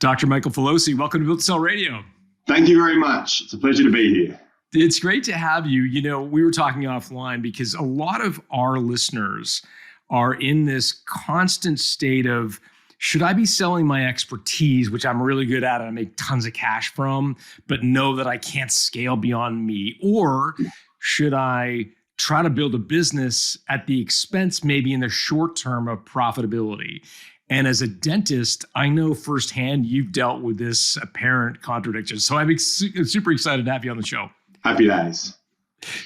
Dr. Michael Filosi, welcome to Built to Sell Radio. Thank you very much. It's a pleasure to be here. It's great to have you. You know, we were talking offline because a lot of our listeners are in this constant state of, should I be selling my expertise, which I'm really good at and I make tons of cash from, but know that I can't scale beyond me? Or should I try to build a business at the expense, maybe in the short term, of profitability? And as a dentist, I know firsthand you've dealt with this apparent contradiction. So I'm super excited to have you on the show. Happy days.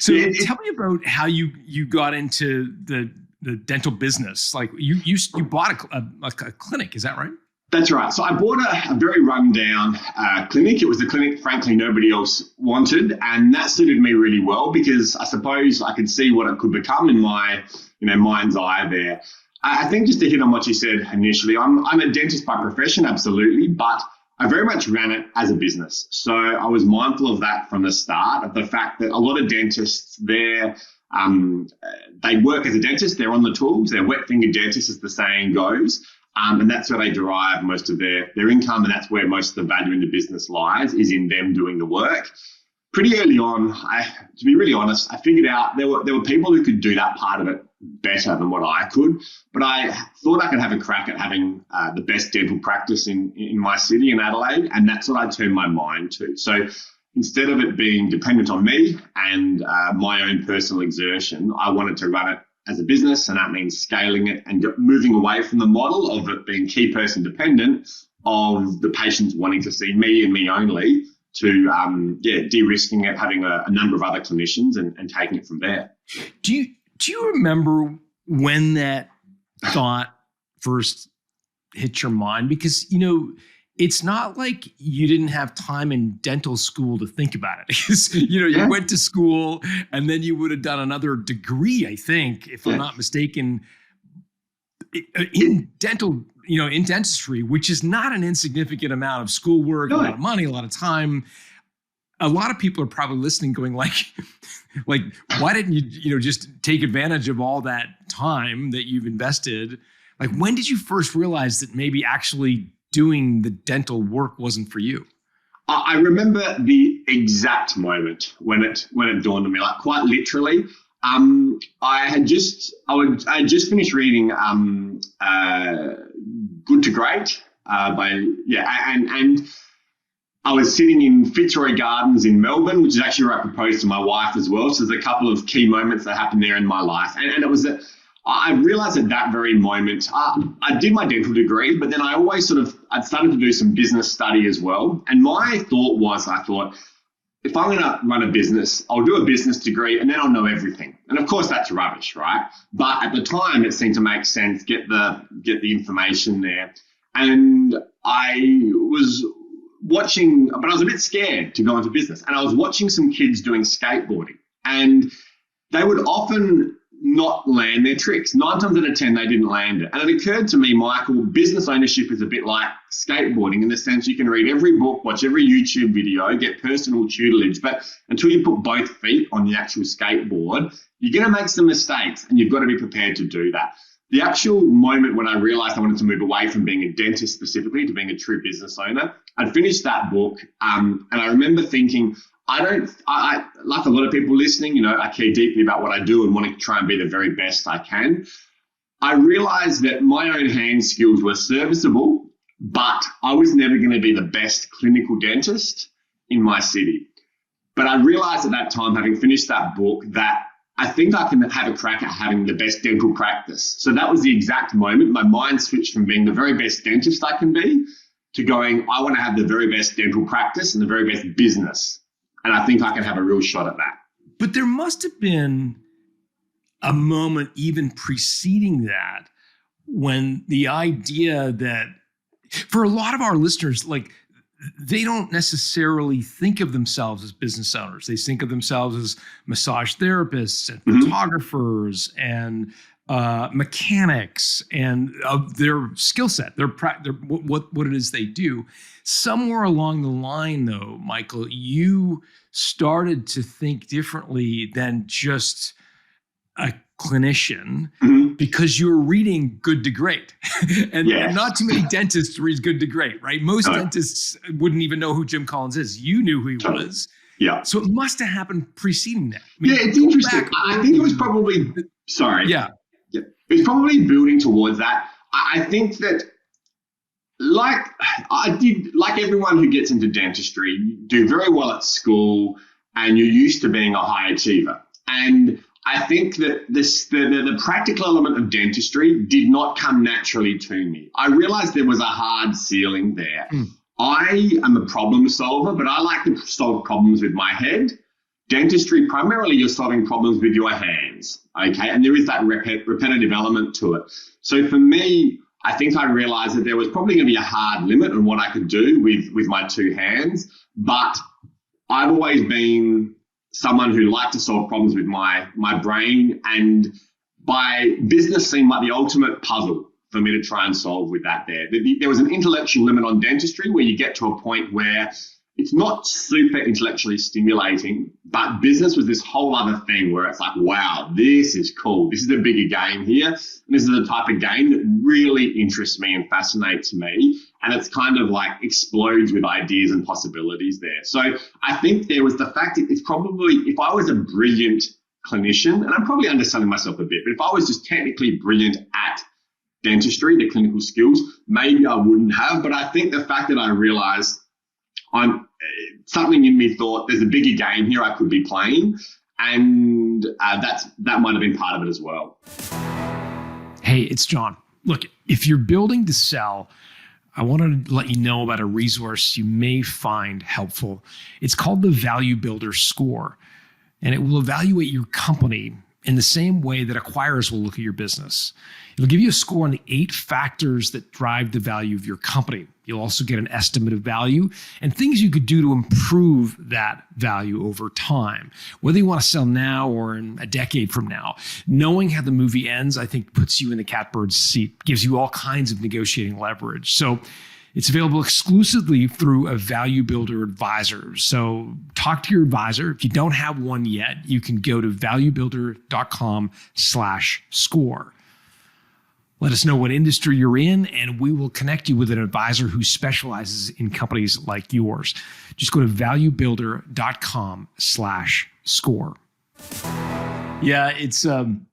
So tell me about how you got into the dental business. Like you bought a clinic, is that right? That's right. So I bought a very rundown clinic. It was the clinic, frankly, nobody else wanted. And that suited me really well because I suppose I could see what it could become in my mind's eye there. I think just to hit on what you said initially, I'm a dentist by profession, absolutely, but I very much ran it as a business. So I was mindful of that from the start, of the fact that a lot of dentists, they work as a dentist, they're on the tools, they're wet finger dentists, as the saying goes, and that's where they derive most of their income, and that's where most of the value in the business lies, is in them doing the work. Pretty early on, to be really honest, I figured out there were people who could do that part of it better than what I could, but I thought I could have a crack at having the best dental practice in my city, in Adelaide, and that's what I turned my mind to. So instead of it being dependent on me and my own personal exertion, I wanted to run it as a business, and that means scaling it and moving away from the model of it being key person dependent, of the patients wanting to see me and me only, to de-risking it, having a number of other clinicians and taking it from there. Do you remember when that thought first hit your mind? Because, it's not like you didn't have time in dental school to think about it. Because, you went to school and then you would have done another degree, I think, if I'm not mistaken, in dental, in dentistry, which is not an insignificant amount of schoolwork, a lot of money, a lot of time. A lot of people are probably listening going like, why didn't you, just take advantage of all that time that you've invested? Like, when did you first realize that maybe actually doing the dental work wasn't for you? I remember the exact moment when it dawned on me, like quite literally. I had just finished reading Good to Great and I was sitting in Fitzroy Gardens in Melbourne, which is actually where I proposed to my wife as well. So there's a couple of key moments that happened there in my life, and it was that I realized at that very moment, I did my dental degree, but then I'd started to do some business study as well. And my thought was, if I'm going to run a business, I'll do a business degree and then I'll know everything. And of course, that's rubbish, right? But at the time, it seemed to make sense, get the information there. And I was watching, but I was a bit scared to go into business. And I was watching some kids doing skateboarding, and they would often not land their tricks. 9 times out of 10, they didn't land it. And it occurred to me, Michael, business ownership is a bit like skateboarding in the sense you can read every book, watch every YouTube video, get personal tutelage, but until you put both feet on the actual skateboard, you're going to make some mistakes, and you've got to be prepared to do that. The actual moment when I realized I wanted to move away from being a dentist specifically to being a true business owner, I'd finished that book, and I remember thinking, I like a lot of people listening, I care deeply about what I do and wanting to try and be the very best I can. I realized that my own hand skills were serviceable, but I was never going to be the best clinical dentist in my city. But I realized at that time, having finished that book, that I think I can have a crack at having the best dental practice. So that was the exact moment my mind switched from being the very best dentist I can be to going, I want to have the very best dental practice and the very best business. And I think I can have a real shot at that. But there must have been a moment even preceding that when the idea that, for a lot of our listeners, like, they don't necessarily think of themselves as business owners. They think of themselves as massage therapists and photographers and mechanics, and their skill set, their what it is they do. Somewhere along the line, though, Michael, you started to think differently than just a clinician. because you're reading Good to Great. and Yes. not too many dentists read Good to Great, right? Most dentists wouldn't even know who Jim Collins is. You knew who he was. Yeah. So it must have happened preceding that. I mean, yeah, it's interesting. I think it was probably, Yeah. It was probably building towards that. I think that like everyone who gets into dentistry, you do very well at school and you're used to being a high achiever. And I think that the practical element of dentistry did not come naturally to me. I realized there was a hard ceiling there. I am a problem solver, but I like to solve problems with my head. Dentistry, primarily you're solving problems with your hands, okay? And there is that repetitive element to it. So for me, I think I realized that there was probably going to be a hard limit on what I could do with my two hands, but I've always been someone who liked to solve problems with my brain, and by business seemed like the ultimate puzzle for me to try and solve with that there. There was an intellectual limit on dentistry where you get to a point where it's not super intellectually stimulating, but business was this whole other thing where it's like, wow, this is cool. This is a bigger game here. And this is the type of game that really interests me and fascinates me. And it's kind of like explodes with ideas and possibilities there. So I think there was the fact that it's probably, if I was a brilliant clinician, and I'm probably underselling myself a bit, but if I was just technically brilliant at dentistry, the clinical skills, maybe I wouldn't have. But I think the fact that I realized something in me thought there's a bigger game here I could be playing, and that might have been part of it as well. Hey, it's John. Look, if you're building to sell, I want to let you know about a resource you may find helpful. It's called the Value Builder Score, and it will evaluate your company in the same way that acquirers will look at your business. It'll give you a score on the 8 factors that drive the value of your company. You'll also get an estimate of value and things you could do to improve that value over time, whether you want to sell now or in a decade from now. Knowing how the movie ends, I think, puts you in the catbird's seat, gives you all kinds of negotiating leverage. So it's available exclusively through a Value Builder advisor. So talk to your advisor. If you don't have one yet, you can go to valuebuilder.com/score. Let us know what industry you're in, and we will connect you with an advisor who specializes in companies like yours. Just go to valuebuilder.com/score. Yeah, it's one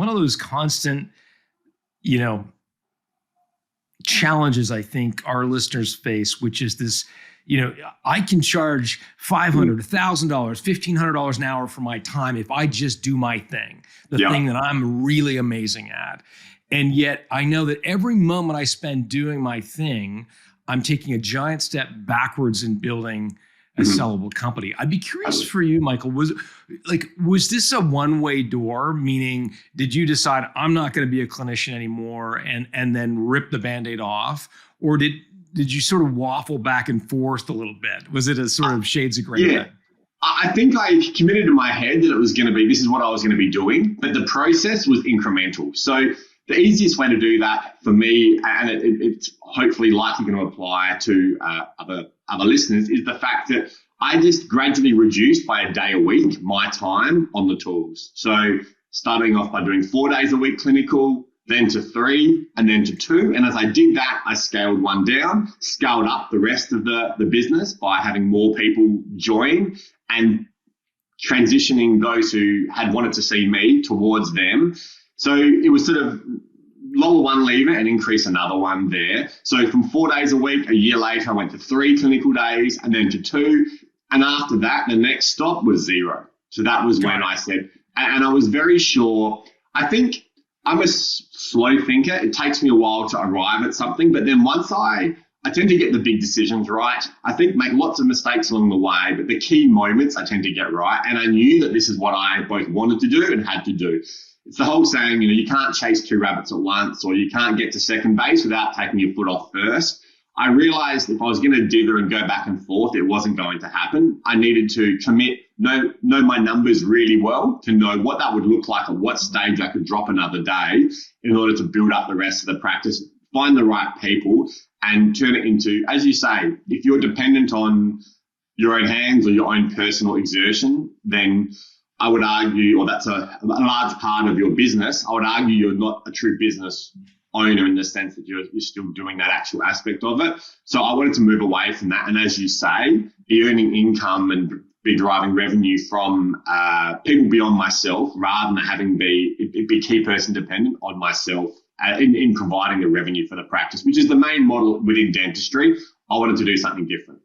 of those constant, challenges I think our listeners face, which is this, I can charge $500, $1,000, $1,500 an hour for my time if I just do my thing, the thing that I'm really amazing at. And yet I know that every moment I spend doing my thing, I'm taking a giant step backwards in building a sellable company. I'd be curious for you, Michael, was this a one-way door? Meaning, did you decide I'm not going to be a clinician anymore and then rip the Band-Aid off? Or did you sort of waffle back and forth a little bit? Was it a sort of shades of gray thing? I think I committed to my head that this is what I was going to be doing, but the process was incremental. So the easiest way to do that for me, and it's hopefully likely going to apply to other listeners, is the fact that I just gradually reduced by a day a week my time on the tools. So starting off by doing 4 days a week clinical, then to 3, and then to 2. And as I did that, I scaled one down, scaled up the rest of the business by having more people join and transitioning those who had wanted to see me towards them. So it was sort of lower one lever and increase another one there. So from 4 days a week, a year later, I went to 3 clinical days and then to 2. And after that, the next stop was 0. So that was when I said, and I was very sure, I think I'm a slow thinker. It takes me a while to arrive at something. But then once I tend to get the big decisions right. I think make lots of mistakes along the way, but the key moments I tend to get right. And I knew that this is what I both wanted to do and had to do. It's the whole saying, you can't chase 2 rabbits at once, or you can't get to second base without taking your foot off first. I realized if I was going to dither and go back and forth, it wasn't going to happen. I needed to commit, know my numbers really well to know what that would look like, at what stage I could drop another day in order to build up the rest of the practice, find the right people and turn it into, as you say, if you're dependent on your own hands or your own personal exertion, then I would argue, or that's a large part of your business, I would argue you're not a true business owner in the sense that you're still doing that actual aspect of it. So I wanted to move away from that. And as you say, be earning income and be driving revenue from people beyond myself, rather than having be key person dependent on myself in providing the revenue for the practice, which is the main model within dentistry. I wanted to do something different.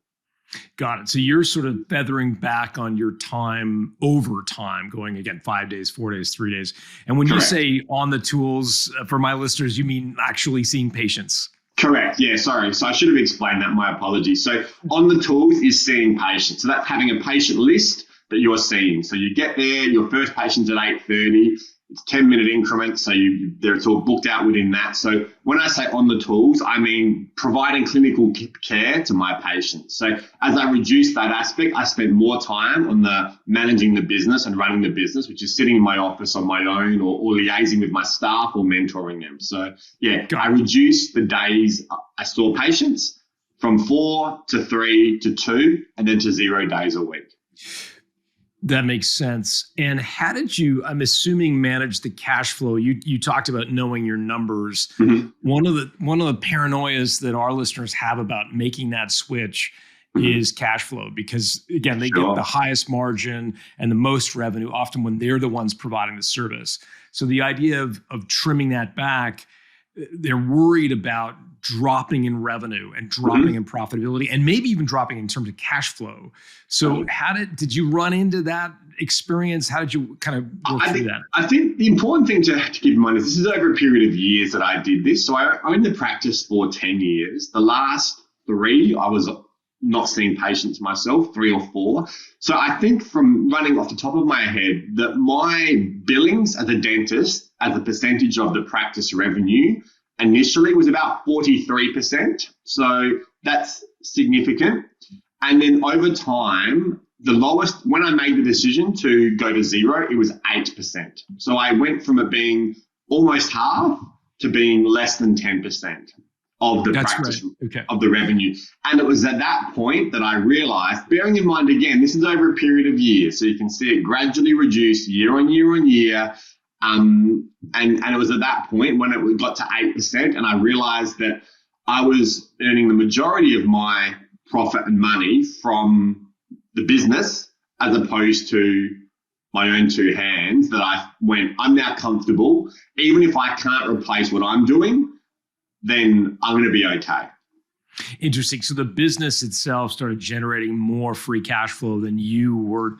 Got it. So you're sort of feathering back on your time over time, going again 5 days, 4 days, 3 days. And when Correct. you say on the tools, for my listeners, you mean actually seeing patients? Correct. Yeah, sorry. So I should have explained that. My apologies. So on the tools is seeing patients. So that's having a patient list that you're seeing. So you get there, your first patient's at 8:30. It's 10-minute increments, so it's all booked out within that. So when I say on the tools, I mean providing clinical care to my patients. So as I reduced that aspect, I spent more time on the managing the business and running the business, which is sitting in my office on my own or liaising with my staff or mentoring them. So yeah, I reduced the days I saw patients from 4 to 3 to 2 and then to 0 days a week. That makes sense. And how did you, I'm assuming, manage the cash flow? You talked about knowing your numbers. Mm-hmm. One of the paranoias that our listeners have about making that switch is cash flow, because again, they get the highest margin and the most revenue often when they're the ones providing the service. So the idea of trimming that back, they're worried about dropping in revenue and dropping in profitability, and maybe even dropping in terms of cash flow. So how did you run into that experience? How did you kind of work through that? I think the important thing to keep in mind is this is over a period of years that I did this. So I'm in the practice for 10 years. The last 3, I was not seeing patients myself, 3 or 4. So I think, from running off the top of my head, that my billings as a dentist as a percentage of the practice revenue initially was about 43%. So that's significant. And then over time, the lowest, when I made the decision to go to 0, it was 8%. So I went from it being almost half to being less than 10% of the practice of the revenue. And it was at that point that I realized, bearing in mind, again, this is over a period of years, so you can see it gradually reduce year on year on year. And it was at that point when it got to 8%, and I realized that I was earning the majority of my profit and money from the business as opposed to my own 2 hands, that I went, I'm now comfortable. Even if I can't replace what I'm doing, then I'm going to be okay. Interesting. So the business itself started generating more free cash flow than you were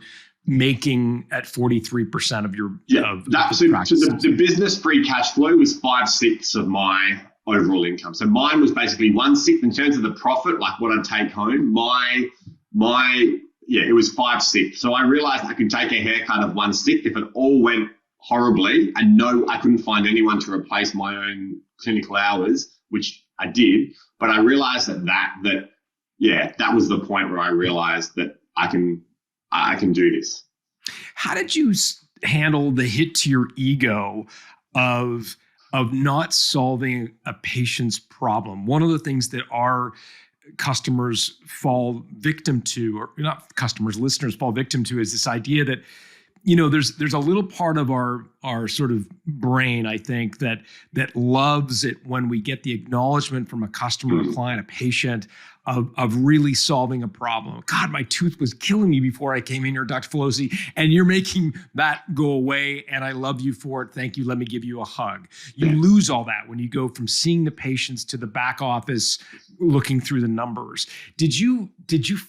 making at 43% of your the business free cash flow was 5/6 of my overall income. So mine was basically 1/6 in terms of the profit, like what I'd take home. It was 5/6. So I realized I could take a haircut of 1/6 if it all went horribly, and no, I couldn't find anyone to replace my own clinical hours, which I did. But I realized that was the point where I realized that I can do this. How did you handle the hit to your ego of not solving a patient's problem? One of the things that our customers fall victim to, or not customers, listeners fall victim to, is this idea that, there's a little part of our sort of brain, I think, that loves it when we get the acknowledgement from a customer, a client, a patient of really solving a problem. God, my tooth was killing me before I came in here, Dr. Filosi, and you're making that go away, and I love you for it. Thank you. Let me give you a hug. You lose all that when you go from seeing the patients to the back office, looking through the numbers. Did you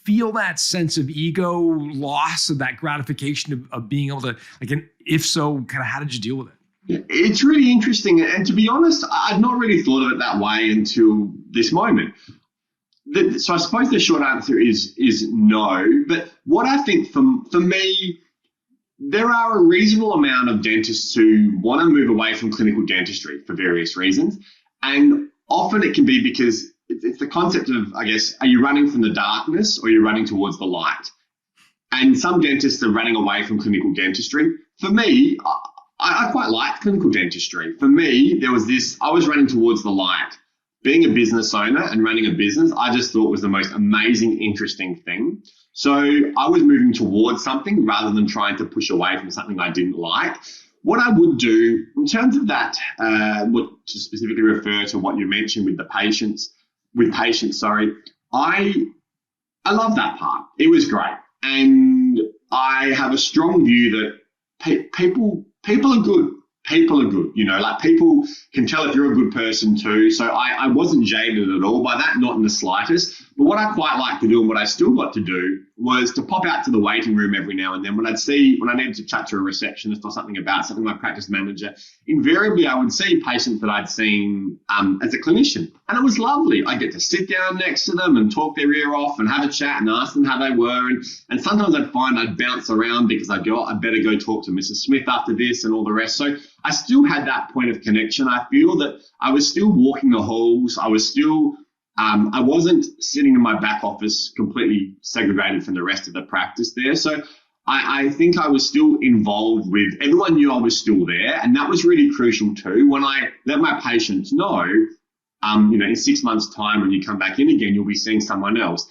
feel that sense of ego loss, of that gratification of being able to, and if so, kind of how did you deal with it? It's really interesting. And to be honest, I'd not really thought of it that way until this moment. So I suppose the short answer is no. But what I think for me, there are a reasonable amount of dentists who want to move away from clinical dentistry for various reasons. And often it can be because it's the concept of, I guess, are you running from the darkness or are you running towards the light? And some dentists are running away from clinical dentistry. For me, I quite liked clinical dentistry. For me, there was this, I was running towards the light. being a business owner and running a business, I just thought was the most amazing, interesting thing. So I was moving towards something rather than trying to push away from something I didn't like. What I would do in terms of that, what to specifically refer to what you mentioned with patients, I love that part. It was great. And I have a strong view that people are good. People are good, like people can tell if you're a good person too. So I wasn't jaded at all by that, not in the slightest. But what I quite like to do and what I still got to do was to pop out to the waiting room every now and then when I needed to chat to a receptionist or something about something, my practice manager. Invariably, I would see patients that I'd seen as a clinician. And it was lovely. I get to sit down next to them and talk their ear off and have a chat and ask them how they were. And sometimes I'd find I'd bounce around because I'd go, I better go talk to Mrs. Smith after this and all the rest. So I still had that point of connection. I feel that I was still walking the halls. I was still, I wasn't sitting in my back office completely segregated from the rest of the practice there. So I think I was still involved with, everyone knew I was still there. And that was really crucial too. When I let my patients know, in 6 months' time, when you come back in again, you'll be seeing someone else.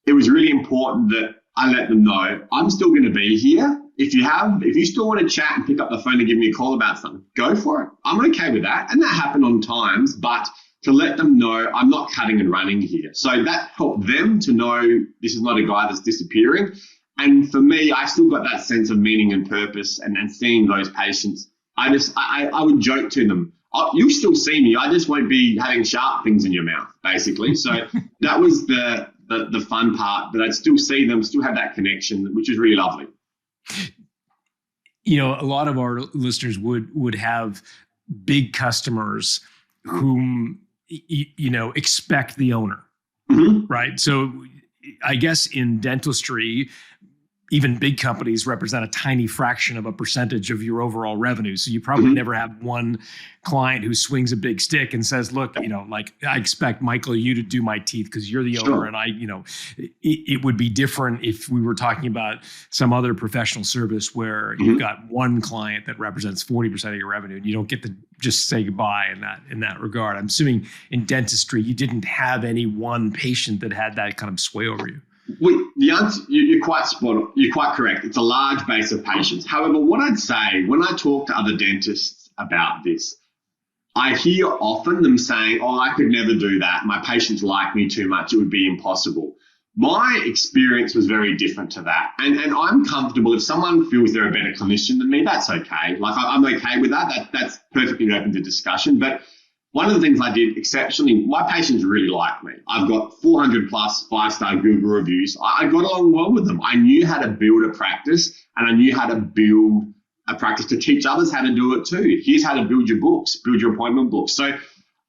It was really important that I let them know I'm still going to be here. If you still want to chat and pick up the phone and give me a call about something, go for it. I'm okay with that. And that happened on times, but to let them know I'm not cutting and running here. So that helped them to know this is not a guy that's disappearing. And for me, I still got that sense of meaning and purpose and seeing those patients. I would joke to them, you still see me. I just won't be having sharp things in your mouth, basically. So that was the fun part, but I'd still see them, still have that connection, which is really lovely. A lot of our listeners would have big customers whom, expect the owner, right? So I guess in dentistry, even big companies represent a tiny fraction of a percentage of your overall revenue. So you probably never have one client who swings a big stick and says, look, I expect Michael, you to do my teeth because you're the owner. And it would be different if we were talking about some other professional service where you've got one client that represents 40% of your revenue and you don't get to just say goodbye in that regard. I'm assuming in dentistry, you didn't have any one patient that had that kind of sway over you. The answer, you're quite spot on. You're quite correct. It's a large base of patients. However, what I'd say when I talk to other dentists about this, I hear often them saying, I could never do that. My patients like me too much. It would be impossible. My experience was very different to that. And I'm comfortable if someone feels they're a better clinician than me, that's okay. Like I'm okay with that. That's perfectly open to discussion. But one of the things I did exceptionally, my patients really like me. I've got 400 plus 5-star Google reviews. I got along well with them. I knew how to build a practice and I knew how to build a practice to teach others how to do it too. Here's how to build your books, build your appointment books. So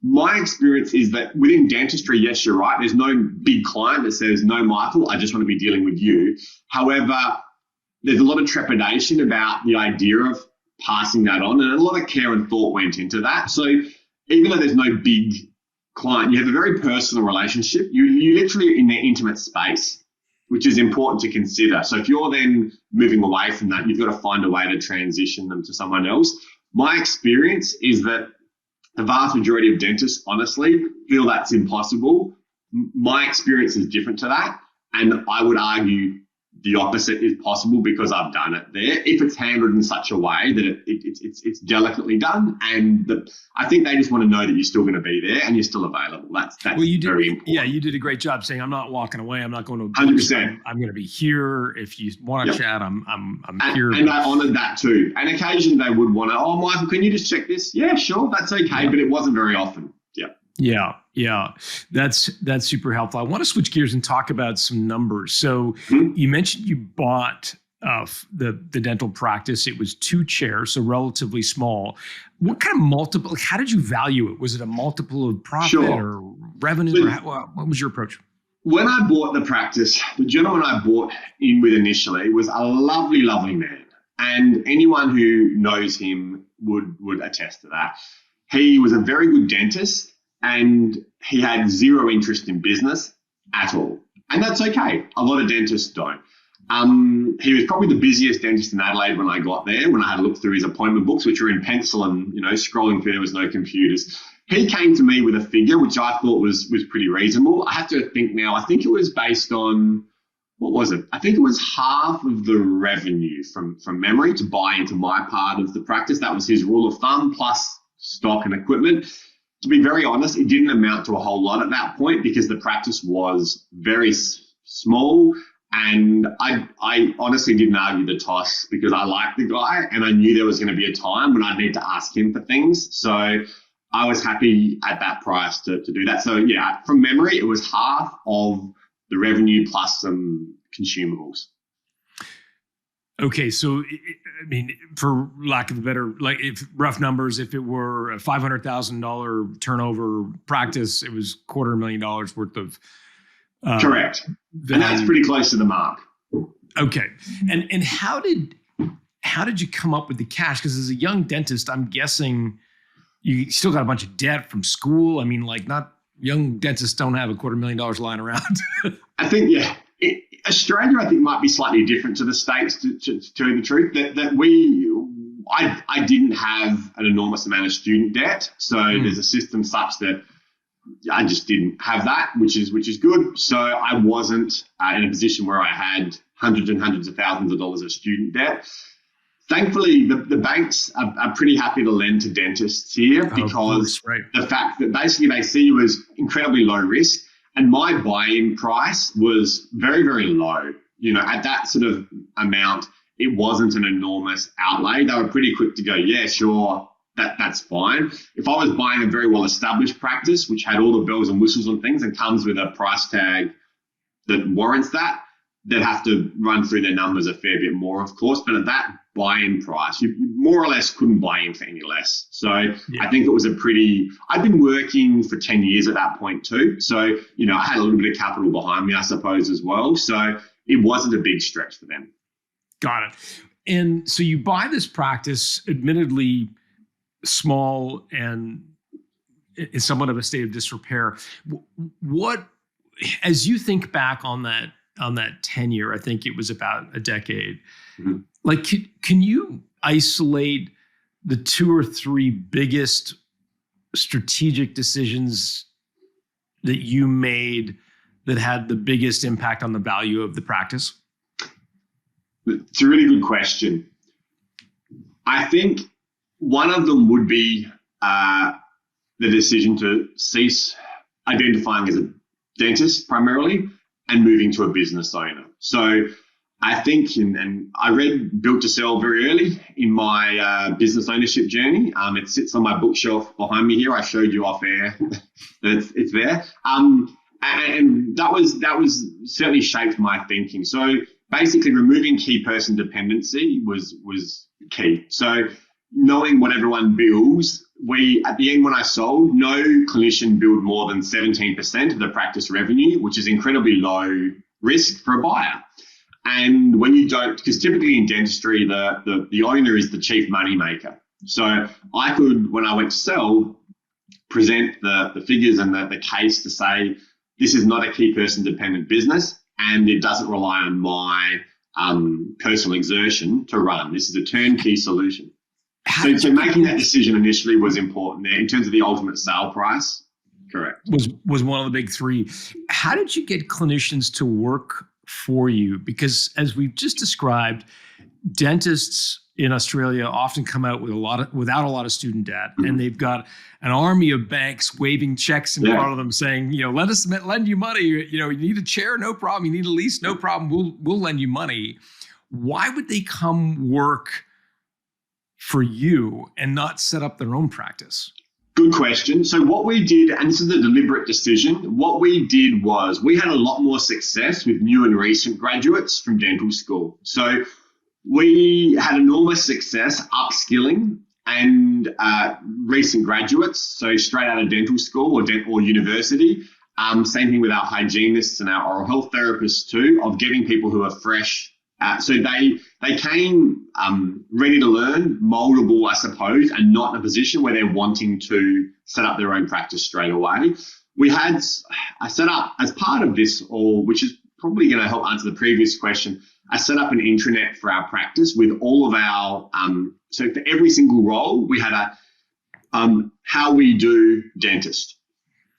my experience is that within dentistry, yes, you're right. There's no big client that says, no, Michael, I just want to be dealing with you. However, there's a lot of trepidation about the idea of passing that on and a lot of care and thought went into that. So even though there's no big client, you have a very personal relationship. You literally are in their intimate space, which is important to consider. So if you're then moving away from that, you've got to find a way to transition them to someone else. My experience is that the vast majority of dentists, honestly, feel that's impossible. My experience is different to that. And I would argue the opposite is possible because I've done it there. If it's handled in such a way that it's delicately done, and I think they just want to know that you're still going to be there and you're still available. That's very important. Yeah, you did a great job saying I'm not walking away. I'm not going to. 100%. I'm going to be here. If you want to chat, I'm here. And I honoured that too. And occasionally they would want to. Oh, Michael, can you just check this? Yeah, sure, that's okay. But it wasn't very often. Yeah. That's super helpful. I want to switch gears and talk about some numbers. So you mentioned you bought the dental practice. It was 2 chairs, so relatively small. What kind of multiple, how did you value it? Was it a multiple of profit or revenue? What was your approach? When I bought the practice, the gentleman I bought in with initially was a lovely, lovely man. And anyone who knows him would attest to that. He was a very good dentist. And he had zero interest in business at all. And that's okay. A lot of dentists don't. He was probably the busiest dentist in Adelaide when I got there, when I had to look through his appointment books, which were in pencil and, scrolling through, there was no computers. he came to me with a figure which I thought was pretty reasonable. I have to think now. I think it was based on, what was it? I think it was half of the revenue from memory to buy into my part of the practice. That was his rule of thumb, plus stock and equipment. To be very honest, it didn't amount to a whole lot at that point because the practice was very small, and I honestly didn't argue the toss because I liked the guy and I knew there was going to be a time when I'd need to ask him for things. So I was happy at that price to do that. So yeah, from memory, it was half of the revenue plus some consumables. Okay, so I mean, for lack of a better, like if rough numbers, if it were a $500,000 turnover practice, it was $250,000 worth of correct, value. And that's pretty close to the mark. Okay, and how did you come up with the cash? Because as a young dentist, I'm guessing you still got a bunch of debt from school. I mean, like, not young dentists don't have $250,000 lying around. I think, yeah. Australia, I think, might be slightly different to the States, to tell you the truth, I didn't have an enormous amount of student debt. So there's a system such that I just didn't have that, which is good. So I wasn't in a position where I had hundreds and hundreds of thousands of dollars of student debt. Thankfully, the banks are pretty happy to lend to dentists here because the fact that basically they see you as incredibly low risk. And my buy-in price was very, very low. You know, at that sort of amount, it wasn't an enormous outlay. They were pretty quick to go, yeah, sure, that's fine. If I was buying a very well-established practice, which had all the bells and whistles and things and comes with a price tag that warrants that, they'd have to run through their numbers a fair bit more, of course. But at that buy-in price, you more or less couldn't buy in for any less. So yeah. I think it was I'd been working for 10 years at that point too. So, you know, I had a little bit of capital behind me, I suppose, as well. So it wasn't a big stretch for them. Got it. And so you buy this practice, admittedly small and in somewhat of a state of disrepair. What, as you think back on that tenure, I think it was about a decade. Mm-hmm. Like, can you isolate the 2 or 3 biggest strategic decisions that you made that had the biggest impact on the value of the practice? It's a really good question. I think one of them would be the decision to cease identifying as a dentist primarily and moving to a business owner. So I think, and I read Built to Sell very early in my business ownership journey. It sits on my bookshelf behind me here. I showed you off air. it's there. And that was certainly shaped my thinking. So basically removing key person dependency was key. So knowing what everyone bills, at the end when I sold, no clinician billed more than 17% of the practice revenue, which is incredibly low risk for a buyer. And when you don't, because typically in dentistry, the owner is the chief money maker. So I could, when I went to sell, present the figures and the case to say, this is not a key person dependent business and it doesn't rely on my personal exertion to run. This is a turnkey solution. So making that decision initially was important there in terms of the ultimate sale price. Correct. Was one of the big 3. How did you get clinicians to work for you? Because as we've just described, dentists in Australia often come out without a lot of student debt, and they've got an army of banks waving checks in front of them saying, you know, let us lend you money. You know, you need a chair, no problem. You need a lease, no problem. We'll lend you money. Why would they come work for you and not set up their own practice? Good question. So what we did, and this is a deliberate decision, what we did was we had a lot more success with new and recent graduates from dental school. So we had enormous success upskilling and recent graduates, so straight out of dental school or university. Same thing with our hygienists and our oral health therapists too, of getting people who are fresh. So they came ready to learn, moldable, I suppose, and not in a position where they're wanting to set up their own practice straight away. I set up, as part of this, which is probably going to help answer the previous question, I set up an intranet for our practice with all of our, so for every single role, we had how we do dentist,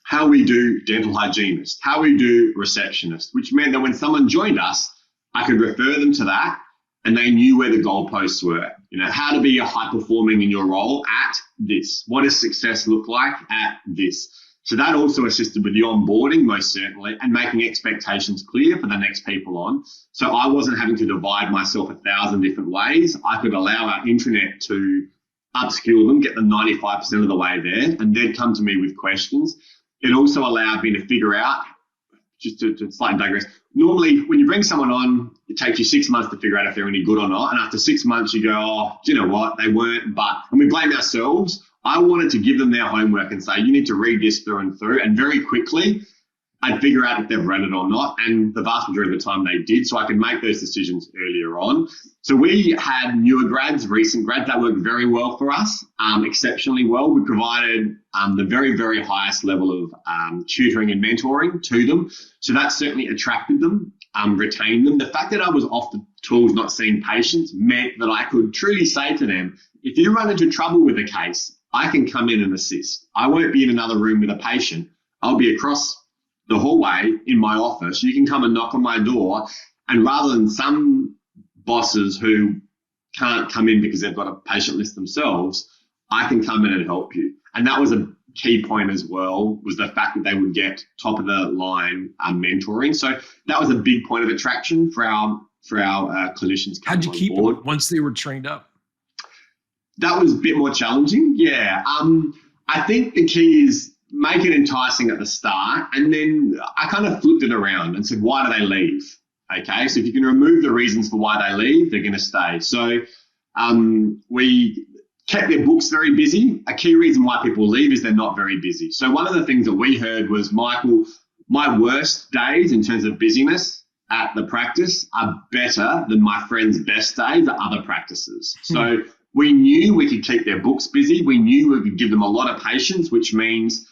how we do dental hygienist, how we do receptionist, which meant that when someone joined us, I could refer them to that and they knew where the goalposts were. How to be a high performing in your role at this. What does success look like at this? So that also assisted with the onboarding, most certainly, and making expectations clear for the next people on. So I wasn't having to divide myself 1,000 different ways. I could allow our intranet to upskill them, get them 95% of the way there, and they'd come to me with questions. It also allowed me to figure out, just to slightly digress, normally when you bring someone on, it takes you 6 months to figure out if they're any good or not. And after 6 months, you go, oh, do you know what? They weren't, and we blame ourselves. I wanted to give them their homework and say, you need to read this through and through. And very quickly, I'd figure out if they've read it or not. And the vast majority of the time they did. So I could make those decisions earlier on. So we had newer grads, recent grads that worked very well for us, exceptionally well. We provided the very, very highest level of tutoring and mentoring to them. So that certainly attracted them, retained them. The fact that I was off the tools, not seeing patients, meant that I could truly say to them, if you run into trouble with a case, I can come in and assist. I won't be in another room with a patient. I'll be across the hallway in my office. You can come and knock on my door. And rather than some bosses who can't come in because they've got a patient list themselves, I can come in and help you. And that was a key point as well, was the fact that they would get top of the line mentoring. So that was a big point of attraction for our clinicians. How'd you keep them once they were trained up? That was a bit more challenging. Yeah. I think the key is make it enticing at the start. And then I kind of flipped it around and said, why do they leave? Okay. So if you can remove the reasons for why they leave, they're going to stay. So we kept their books very busy. A key reason why people leave is they're not very busy. So one of the things that we heard was, Michael, my worst days in terms of busyness at the practice are better than my friends' best days at other practices. So we knew we could keep their books busy. We knew we could give them a lot of patience, which means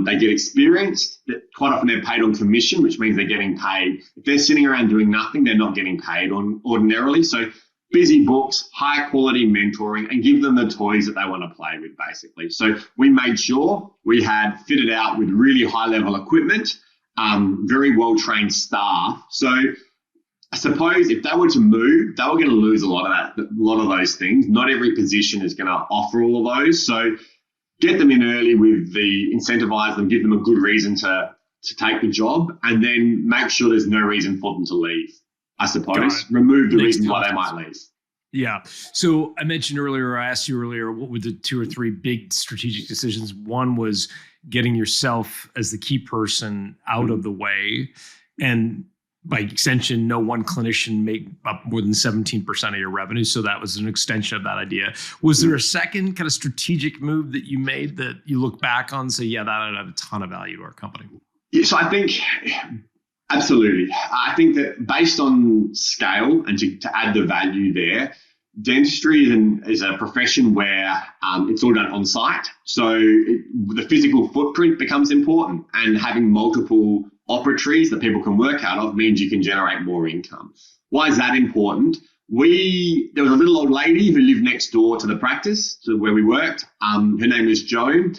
they get experienced. Quite often they're paid on commission, which means they're getting paid. If they're sitting around doing nothing, they're not getting paid on ordinarily. So busy books, high quality mentoring, and give them the toys that they want to play with, basically. So we made sure we had fitted out with really high level equipment, very well trained staff. So I suppose if they were to move, they were going to lose a lot of those things. Not every position is going to offer all of those. So get them in early with the incentivize them, give them a good reason to take the job, and then make sure there's no reason for them to leave, I suppose. Remove the reason why they might leave. Yeah. So I asked you earlier, what were the 2 or 3 big strategic decisions? One was getting yourself as the key person out of the way, and by extension, no one clinician make up more than 17% of your revenue. So that was an extension of that idea. Was there a second kind of strategic move that you made that you look back on and say, yeah, that added a ton of value to our company? Yeah, so I think, absolutely. I think that based on scale and to add the value there, dentistry is a profession where it's all done on site. So the physical footprint becomes important, and having multiple operatories that people can work out of means you can generate more income. Why is that important? There was a little old lady who lived next door to the practice, to where we worked. Her name was Joan.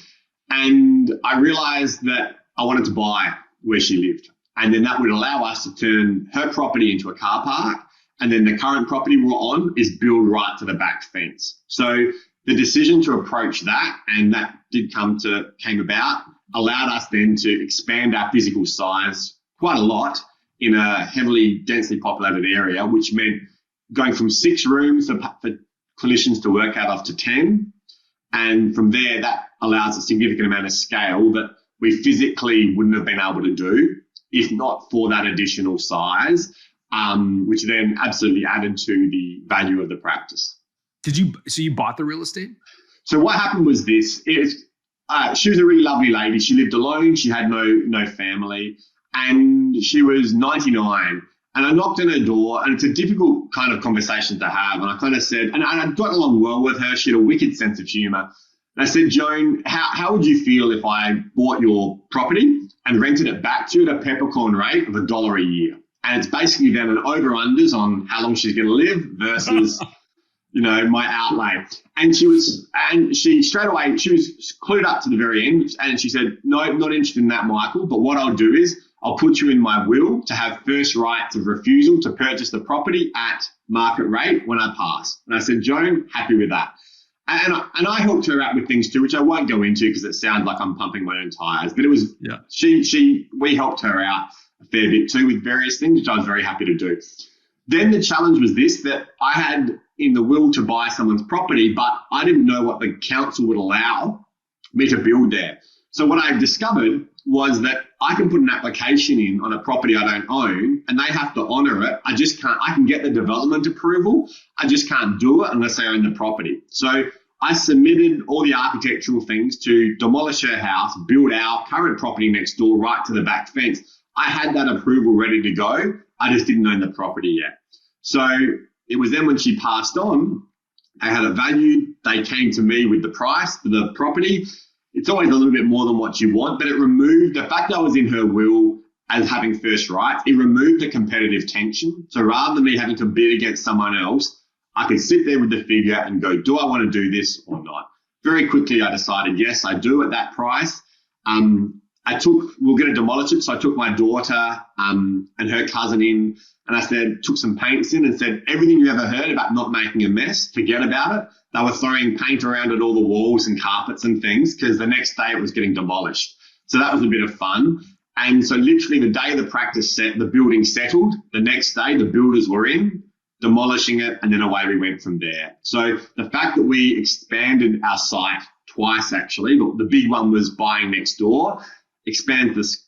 And I realized that I wanted to buy where she lived. And then that would allow us to turn her property into a car park. And then the current property we're on is built right to the back fence. So the decision to approach that, and that came about, allowed us then to expand our physical size quite a lot in a heavily densely populated area, which meant going from 6 rooms for clinicians to work out of to 10. And from there, that allows a significant amount of scale that we physically wouldn't have been able to do if not for that additional size, which then absolutely added to the value of the practice. So you bought the real estate? So what happened was this. She was a really lovely lady. She lived alone. She had no family, and she was 99. And I knocked on her door, and it's a difficult kind of conversation to have. And I kind of said, and I'd gotten along well with her. She had a wicked sense of humour. And I said, Joan, how would you feel if I bought your property and rented it back to you at a peppercorn rate of $1 a year? And it's basically then an over-unders on how long she's going to live versus my outlay. And she straight away, she was clued up to the very end, and she said, no, not interested in that, Michael, but what I'll do is I'll put you in my will to have first rights of refusal to purchase the property at market rate when I pass. And I said, Joan, happy with that. And I helped her out with things too, which I won't go into because it sounds like I'm pumping my own tires. But it was, we helped her out a fair bit too with various things, which I was very happy to do. Then the challenge was this, that I had in the will to buy someone's property, but I didn't know what the council would allow me to build there. So what I discovered was that I can put an application in on a property I don't own, and they have to honour it. I just can't. I can get the development approval. I just can't do it unless I own the property. So I submitted all the architectural things to demolish her house, build our current property next door right to the back fence. I had that approval ready to go. I just didn't own the property yet. So it was then when she passed on, I had it valued. They came to me with the price for the property. It's always a little bit more than what you want, but it removed the fact that I was in her will as having first rights. It removed the competitive tension. So rather than me having to bid against someone else, I could sit there with the figure and go, do I want to do this or not? Very quickly, I decided, yes, I do at that price. We're going to demolish it. So I took my daughter and her cousin in, and I took some paints in and said, everything you ever heard about not making a mess, forget about it. They were throwing paint around at all the walls and carpets and things because the next day it was getting demolished. So that was a bit of fun. And so literally the day the practice the building settled, the next day the builders were in, demolishing it, and then away we went from there. So the fact that we expanded our site twice actually, the big one was buying next door, expand this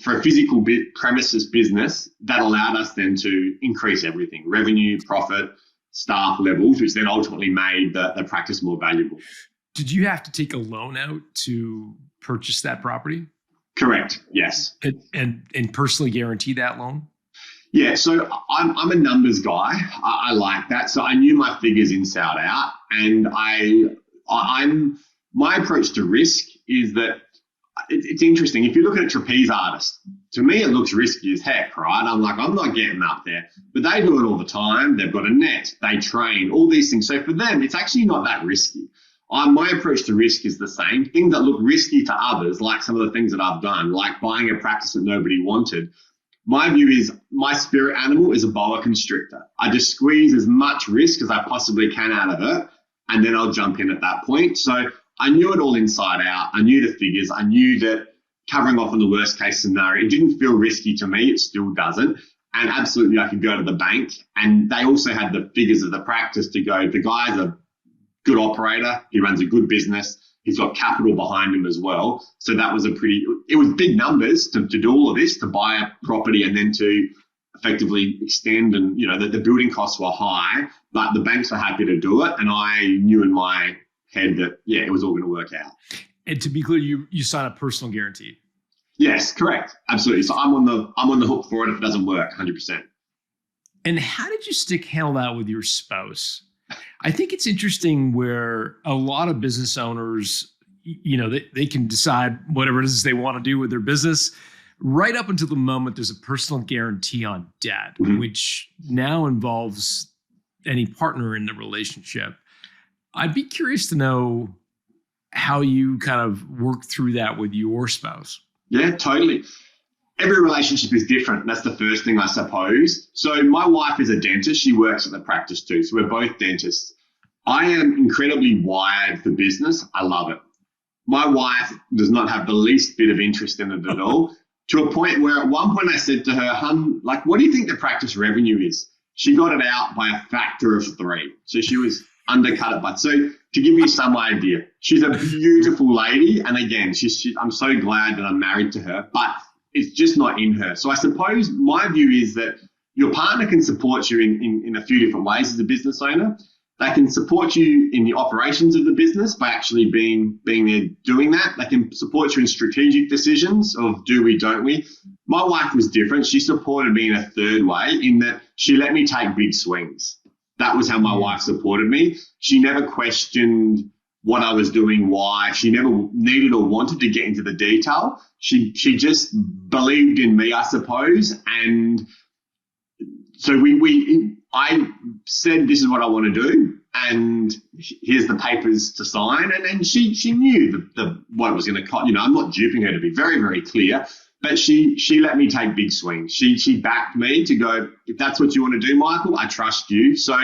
for a physical premises business, that allowed us then to increase everything, revenue, profit, staff levels, which then ultimately made the practice more valuable. Did you have to take a loan out to purchase that property? Correct, yes. And personally guarantee that loan? Yeah, so I'm a numbers guy. I like that. So I knew my figures inside out, and my approach to risk is that it's interesting. If you look at a trapeze artist, to me it looks risky as heck, right? I'm like, I'm not getting up there. But they do it all the time. They've got a net. They train, all these things. So for them, it's actually not that risky. My approach to risk is the same. Things that look risky to others, like some of the things that I've done, like buying a practice that nobody wanted. My view is my spirit animal is a boa constrictor. I just squeeze as much risk as I possibly can out of it, and then I'll jump in at that point. So I knew it all inside out. I knew the figures. I knew that covering off on the worst case scenario, it didn't feel risky to me. It still doesn't. And absolutely, I could go to the bank, and they also had the figures of the practice to go, the guy's a good operator. He runs a good business. He's got capital behind him as well. So that was it was big numbers to do all of this, to buy a property and then to effectively extend. And, the building costs were high, but the banks were happy to do it. And I knew in my head that, it was all going to work out. And to be clear, you sign a personal guarantee. Yes, correct. Absolutely. So I'm on the hook for it if it doesn't work, 100%. And how did you handle that with your spouse? I think it's interesting where a lot of business owners, they can decide whatever it is they want to do with their business right up until the moment there's a personal guarantee on debt, which now involves any partner in the relationship. I'd be curious to know how you kind of work through that with your spouse. Yeah, totally. Every relationship is different. That's the first thing, I suppose. So my wife is a dentist. She works at the practice too. So we're both dentists. I am incredibly wired for business. I love it. My wife does not have the least bit of interest in it at all, to a point where at one point I said to her, "Hun, what do you think the practice revenue is?" She got it out by a factor of 3. So she was undercut it by. So to give you some idea, she's a beautiful lady. And again, I'm so glad that I'm married to her, but it's just not in her. So I suppose my view is that your partner can support you in a few different ways as a business owner. They can support you in the operations of the business by actually being there doing that. They can support you in strategic decisions of do we, don't we. My wife was different. She supported me in a third way, in that she let me take big swings. That was how my wife supported me. She never questioned what I was doing, why. She never needed or wanted to get into the detail. She just believed in me, I suppose. And so I said, this is what I want to do. and here's the papers to sign. And she knew what it was going to cost. I'm not duping her, to be very, very clear, but she let me take big swings. She backed me to go, if that's what you want to do, Michael, I trust you. So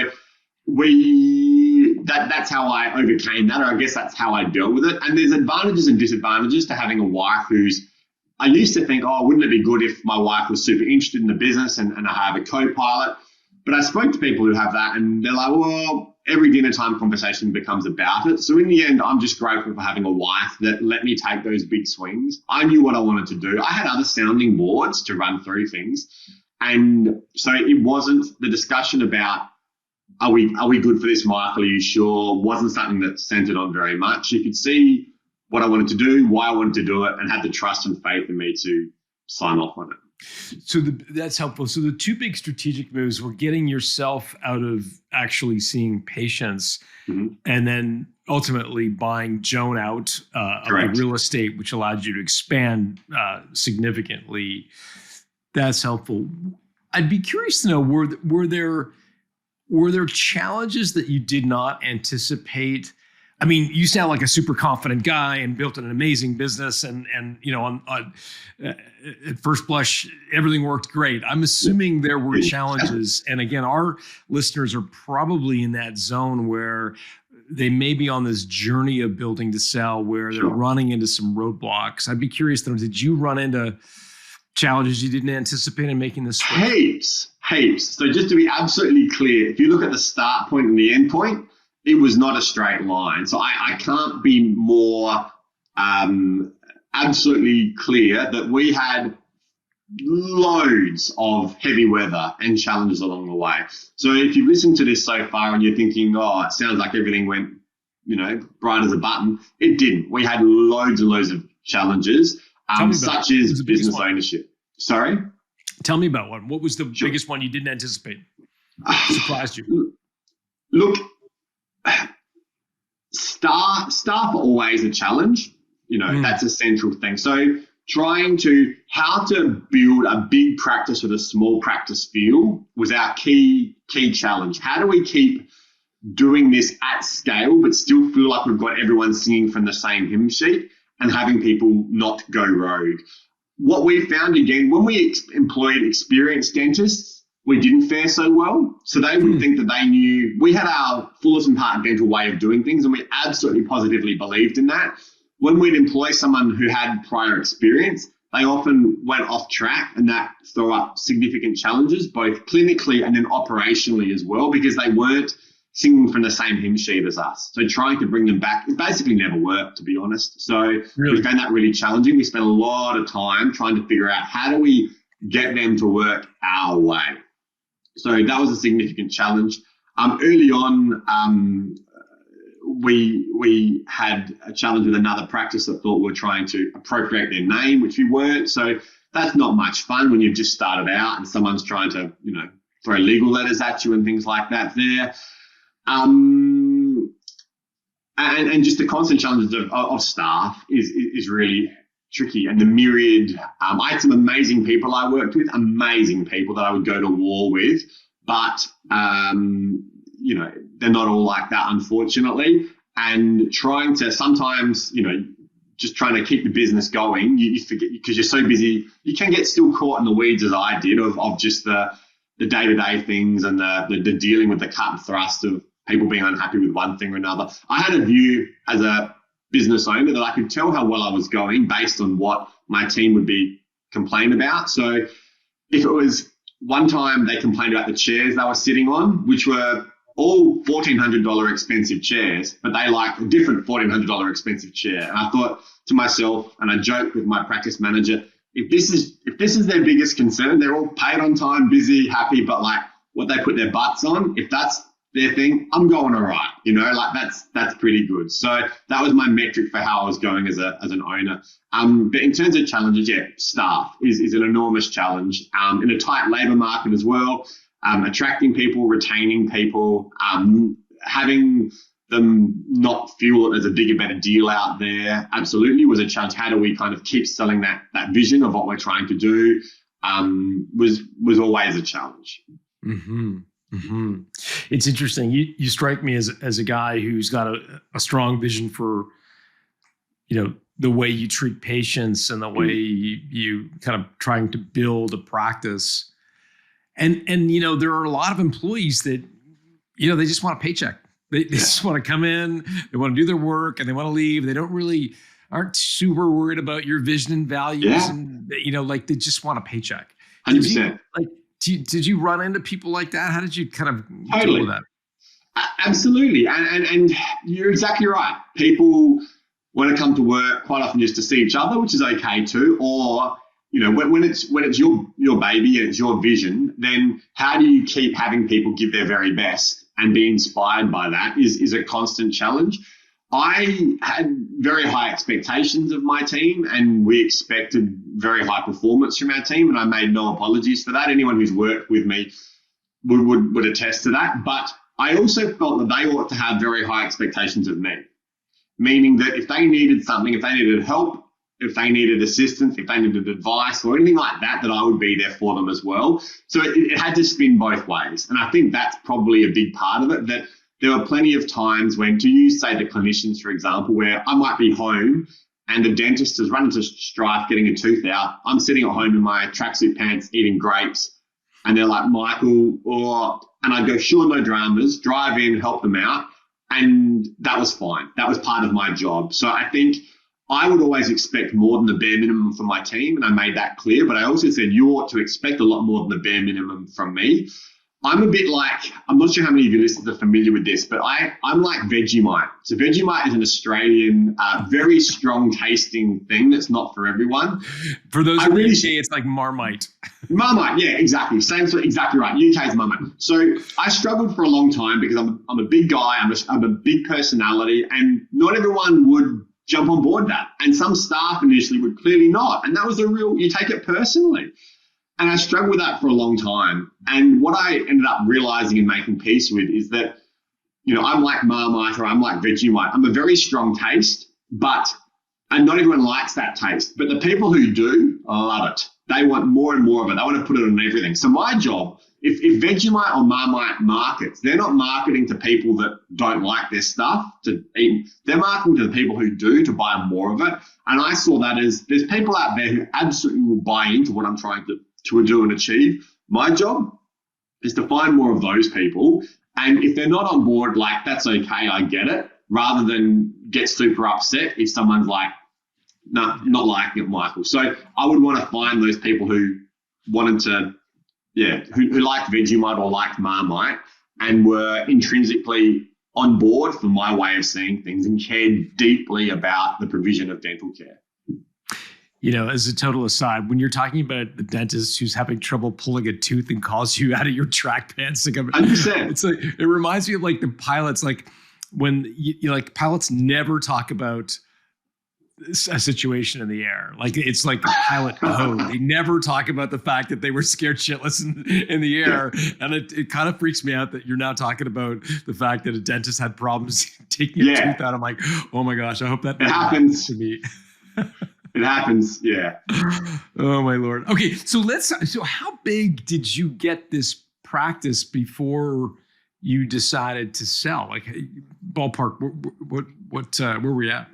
that's how I overcame that, or I guess that's how I dealt with it. And there's advantages and disadvantages to having a wife I used to think, wouldn't it be good if my wife was super interested in the business and I have a co-pilot? But I spoke to people who have that, and they're like, well, every dinner time conversation becomes about it. So in the end, I'm just grateful for having a wife that let me take those big swings. I knew what I wanted to do. I had other sounding boards to run through things. And so it wasn't the discussion about, are we good for this, Michael? Are you sure? Wasn't something that centered on very much. You could see what I wanted to do, why I wanted to do it, and had the trust and faith in me to sign off on it. So that's helpful. So the two big strategic moves were getting yourself out of actually seeing patients, and then ultimately buying Joan out of the real estate, which allowed you to expand significantly. That's helpful. I'd be curious to know, were there challenges that you did not anticipate? I mean, you sound like a super confident guy and built an amazing business, and at first blush, everything worked great. I'm assuming there were challenges. And again, our listeners are probably in that zone where they may be on this journey of building to sell, where they're running into some roadblocks. I'd be curious to know, did you run into challenges you didn't anticipate in making this switch? Heaps. So just to be absolutely clear, if you look at the start point and the end point, it was not a straight line. So I can't be more absolutely clear that we had loads of heavy weather and challenges along the way. So if you listen to this so far and you're thinking, it sounds like everything went, bright as a button, it didn't. We had loads and loads of challenges, such as business ownership. Sorry? Tell me about one. What was the biggest one you didn't anticipate? Surprised you? Look, staff are always a challenge. That's a central thing. So how to build a big practice with a small practice feel was our key challenge. How do we keep doing this at scale but still feel like we've got everyone singing from the same hymn sheet and having people not go rogue? What we found, again, when we employed experienced dentists, we didn't fare so well. So they would think that they knew. We had our Fullerton Park dental way of doing things, and we absolutely positively believed in that. When we'd employ someone who had prior experience, they often went off track, and that threw up significant challenges, both clinically and then operationally as well, because they weren't singing from the same hymn sheet as us. So trying to bring them back, it basically never worked, to be honest. So we found that really challenging. We spent a lot of time trying to figure out how do we get them to work our way. So that was a significant challenge. Early on, we had a challenge with another practice that thought we were trying to appropriate their name, which we weren't. So that's not much fun when you've just started out and someone's trying to, throw legal letters at you and things like that there. And just the constant challenges of staff is really tricky, and the myriad. I had some amazing people I worked with, amazing people that I would go to war with, but they're not all like that, unfortunately. And trying to sometimes, just trying to keep the business going, you forget because you're so busy. You can get still caught in the weeds, as I did, of just the day-to-day things and the dealing with the cut and thrust of people being unhappy with one thing or another. I had a view as a business owner that I could tell how well I was going based on what my team would be complained about. So if it was one time they complained about the chairs they were sitting on, which were all $1,400 expensive chairs, but they liked a different $1,400 expensive chair. And I thought to myself, and I joked with my practice manager, if this is their biggest concern, they're all paid on time, busy, happy, but like what they put their butts on, if that's their thing, I'm going all right, that's pretty good. So that was my metric for how I was going as an owner. But in terms of challenges, staff is an enormous challenge in a tight labour market as well. Attracting people, retaining people, having them not feel that there's a bigger, better deal out there absolutely was a challenge. How do we kind of keep selling that vision of what we're trying to do was always a challenge. Mm-hmm. Hmm. It's interesting. You strike me as a guy who's got a strong vision for, the way you treat patients and the way you kind of trying to build a practice. And there are a lot of employees that, they just want a paycheck. They just want to come in, they want to do their work, and they want to leave. They aren't super worried about your vision and values, and like they just want a paycheck. 100%. Did you run into people like that? How did you kind of Totally. deal with that? Absolutely, and you're exactly right. People want to come to work quite often just to see each other, which is okay too. Or when it's your baby and it's your vision, then how do you keep having people give their very best and be inspired by that is a constant challenge. I had very high expectations of my team, and we expected very high performance from our team, and I made no apologies for that. Anyone who's worked with me would attest to that. But I also felt that they ought to have very high expectations of me, meaning that if they needed something, if they needed help, if they needed assistance, if they needed advice or anything like that, that I would be there for them as well. So it had to spin both ways. And I think that's probably a big part of it, that there were plenty of times when, to use, say, the clinicians, for example, where I might be home and the dentist has run into strife getting a tooth out. I'm sitting at home in my tracksuit pants eating grapes, and they're like, Michael, and I go, sure, no dramas, drive in, help them out. And that was fine. That was part of my job. So I think I would always expect more than the bare minimum from my team, and I made that clear. But I also said you ought to expect a lot more than the bare minimum from me. I'm a bit like, I'm not sure how many of your listeners are familiar with this, but I'm like Vegemite. So Vegemite is an Australian, very strong tasting thing that's not for everyone. For those in the UK, it's like Marmite. Marmite, yeah, exactly. Exactly right. UK's Marmite. So I struggled for a long time because I'm a big guy, I'm a big personality, and not everyone would jump on board that. And some staff initially would clearly not. And that was you take it personally. And I struggled with that for a long time. And what I ended up realizing and making peace with is that, I'm like Marmite or I'm like Vegemite. I'm a very strong taste, and not everyone likes that taste. But the people who do love it. They want more and more of it. They want to put it on everything. So my job, if Vegemite or Marmite markets, they're not marketing to people that don't like their stuff to eat. They're marketing to the people who do, to buy more of it. And I saw that as there's people out there who absolutely will buy into what I'm trying to do and achieve. My job is to find more of those people. And if they're not on board, like, that's okay, I get it, rather than get super upset if someone's like, no, not liking it, Michael. So I would want to find those people who wanted to, who liked Vegemite or liked Marmite and were intrinsically on board for my way of seeing things and cared deeply about the provision of dental care. As a total aside, when you're talking about the dentist who's having trouble pulling a tooth and calls you out of your track pants, like 100%. It's like, it reminds me of like the pilots, like when like pilots never talk about a situation in the air. Like it's like the pilot code. They never talk about the fact that they were scared shitless in the air. And it kind of freaks me out that you're now talking about the fact that a dentist had problems taking a tooth out. I'm like, oh my gosh, I hope that never happens to me. It happens, yeah. Oh my Lord. Okay, so how big did you get this practice before you decided to sell? Like ballpark, where were we at?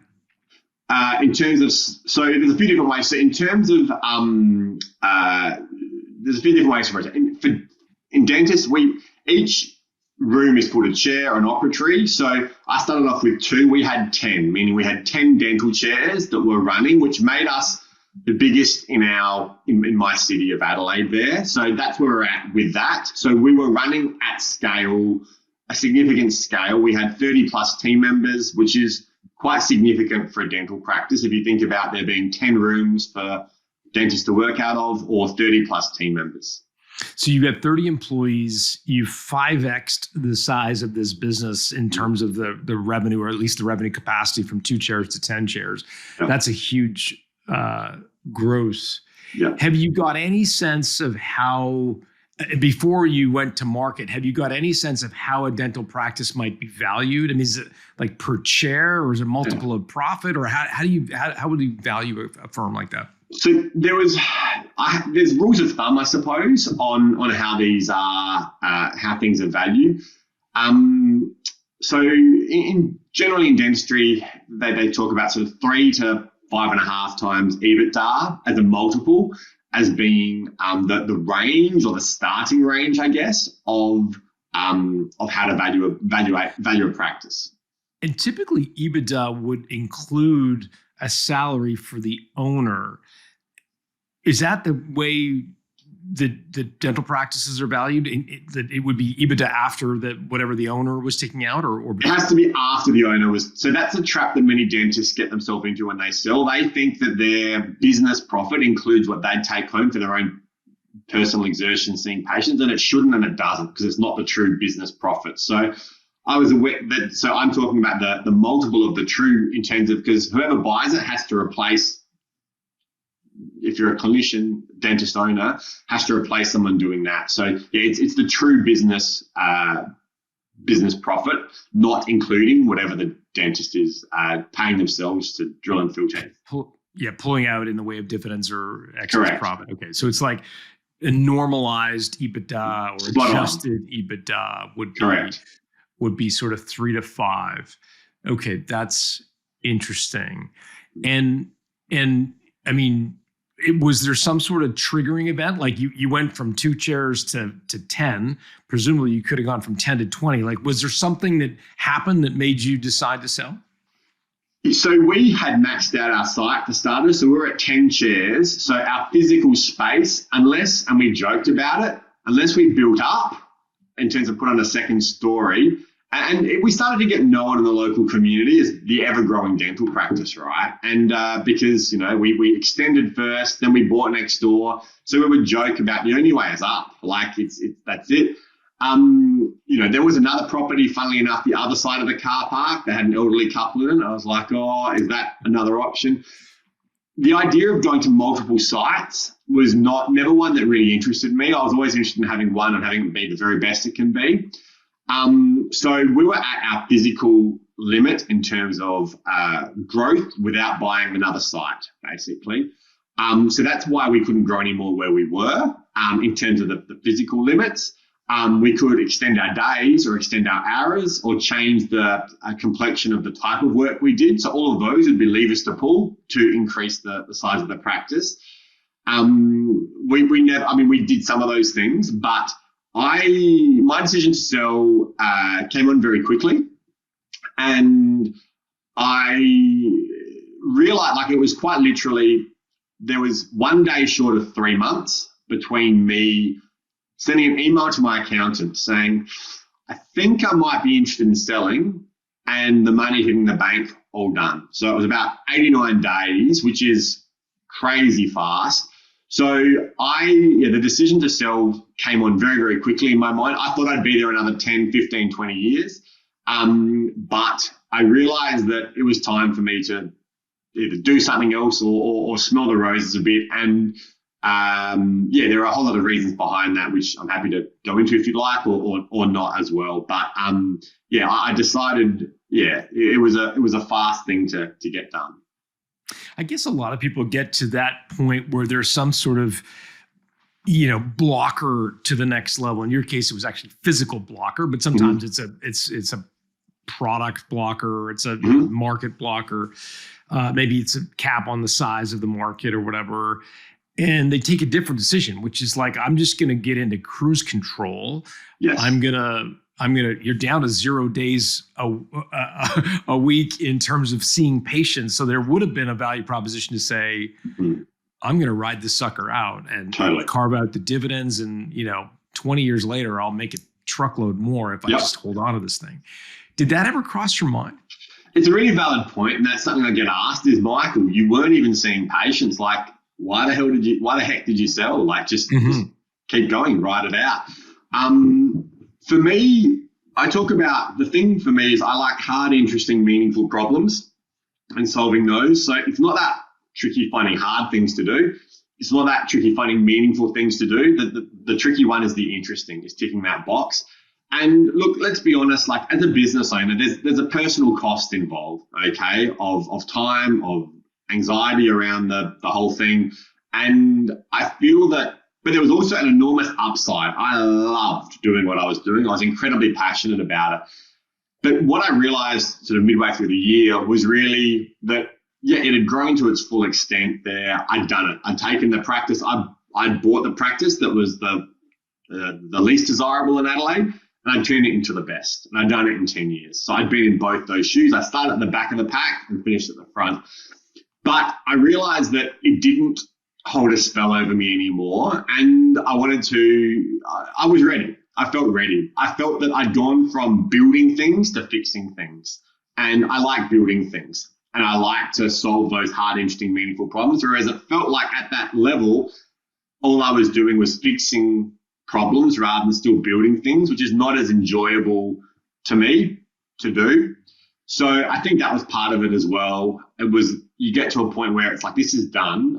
In terms of, so there's a few different ways. So in terms of, there's a few different ways for it. In dentists, each room is put a chair, an operatory. So I started off with 2. We had 10, meaning we had 10 dental chairs that were running, which made us the biggest in my city of Adelaide there. So that's where we're at with that. So we were running at scale, a significant scale. We had 30 plus team members, which is quite significant for a dental practice. If you think about there being 10 rooms for dentists to work out of, or 30 plus team members. So you got 30 employees, you 5x'd the size of this business in terms of the revenue, or at least the revenue capacity, from 2 chairs to 10 chairs. Yep. That's a huge growth. Yep. Have you got any sense of how, before you went to market, have you got any sense of how a dental practice might be valued? I mean, is it like per chair, or is it multiple of profit, or how would you value a firm like that? So there's rules of thumb, I suppose, on how these are how things are valued. So generally in dentistry, they talk about sort of 3 to 5.5 times EBITDA as a multiple, as being the range or the starting range, I guess, of how to value a practice. And typically EBITDA would include a salary for the owner. Is that the way the dental practices are valued? That it would be EBITDA after whatever the owner was taking out, or it has to be after the owner was. So that's a trap that many dentists get themselves into when they sell. They think that their business profit includes what they take home for their own personal exertion seeing patients, and it shouldn't, and it doesn't, because it's not the true business profit. So I was aware that. So I'm talking about the multiple of the true in terms of, because whoever buys it has to replace. If you're a clinician, dentist owner, has to replace someone doing that. So yeah, it's the true business profit, not including whatever the dentist is paying themselves to drill and fill teeth. Pulling out in the way of dividends or excess profit. Okay, so it's like a normalized EBITDA or adjusted EBITDA would be sort of 3 to 5. Okay, that's interesting. And I mean, was there some sort of triggering event? Like you went from 2 chairs to 10. Presumably you could have gone from 10 to 20. Like, was there something that happened that made you decide to sell? So we had maxed out our site for starters. So we were at 10 chairs. So our physical space, and we joked about it, unless we built up in terms of put on a second story, and we started to get known in the local community as the ever-growing dental practice, right? And because, we extended first, then we bought next door. So we would joke about the only way is up. Like, that's it. There was another property, funnily enough, the other side of the car park that had an elderly couple in it. I was like, oh, is that another option? The idea of going to multiple sites was never one that really interested me. I was always interested in having one and having it be the very best it can be. So we were at our physical limit in terms of growth without buying another site, basically. So that's why we couldn't grow anymore where we were in terms of the physical limits. We could extend our days or extend our hours or change the complexion of the type of work we did. So all of those would be levers to pull to increase the size of the practice. We did some of those things, but my decision to sell came on very quickly, and I realized, like, it was quite literally, there was 1 day short of 3 months between me sending an email to my accountant saying, I think I might be interested in selling, and the money hitting the bank, all done. So it was about 89 days, which is crazy fast. So the decision to sell came on very, very quickly in my mind. I thought I'd be there another 10, 15, 20 years. But I realized that it was time for me to either do something else or smell the roses a bit. And there are a whole lot of reasons behind that, which I'm happy to go into if you'd like, or not as well. But I decided, it was a fast thing to get done. I guess a lot of people get to that point where there's some sort of, blocker to the next level. In your case, it was actually physical blocker, but sometimes it's a product blocker, it's a market blocker. Maybe it's a cap on the size of the market or whatever. And they take a different decision, which is like, I'm just going to get into cruise control. Yes. You're down to 0 days a week in terms of seeing patients. So there would have been a value proposition to say, I'm going to ride this sucker out and carve out the dividends. And, 20 years later, I'll make a truckload more if I just hold on to this thing. Did that ever cross your mind? It's a really valid point. And that's something I get asked is, Michael, you weren't even seeing patients. Like, why the heck did you sell? Like, just keep going, ride it out. For me, I talk about, the thing for me is I like hard, interesting, meaningful problems and solving those. So it's not that tricky finding hard things to do. It's not that tricky finding meaningful things to do. The tricky one is the interesting, is ticking that box. And look, let's be honest, like, as a business owner, there's a personal cost involved, okay, of time, of anxiety around the whole thing. And I feel that, but there was also an enormous upside. I loved doing what I was doing. I was incredibly passionate about it. But what I realized sort of midway through the year was really that, yeah, it had grown to its full extent there. I'd done it. I'd taken the practice. I'd bought the practice that was the least desirable in Adelaide, and I'd turned it into the best. And I'd done it in 10 years. So I'd been in both those shoes. I started at the back of the pack and finished at the front. But I realized that it didn't hold a spell over me anymore. And I was ready. I felt ready. I felt that I'd gone from building things to fixing things. And I like building things. And I like to solve those hard, interesting, meaningful problems. Whereas it felt like at that level, all I was doing was fixing problems rather than still building things, which is not as enjoyable to me to do. So I think that was part of it as well. It was, you get to a point where it's like, this is done.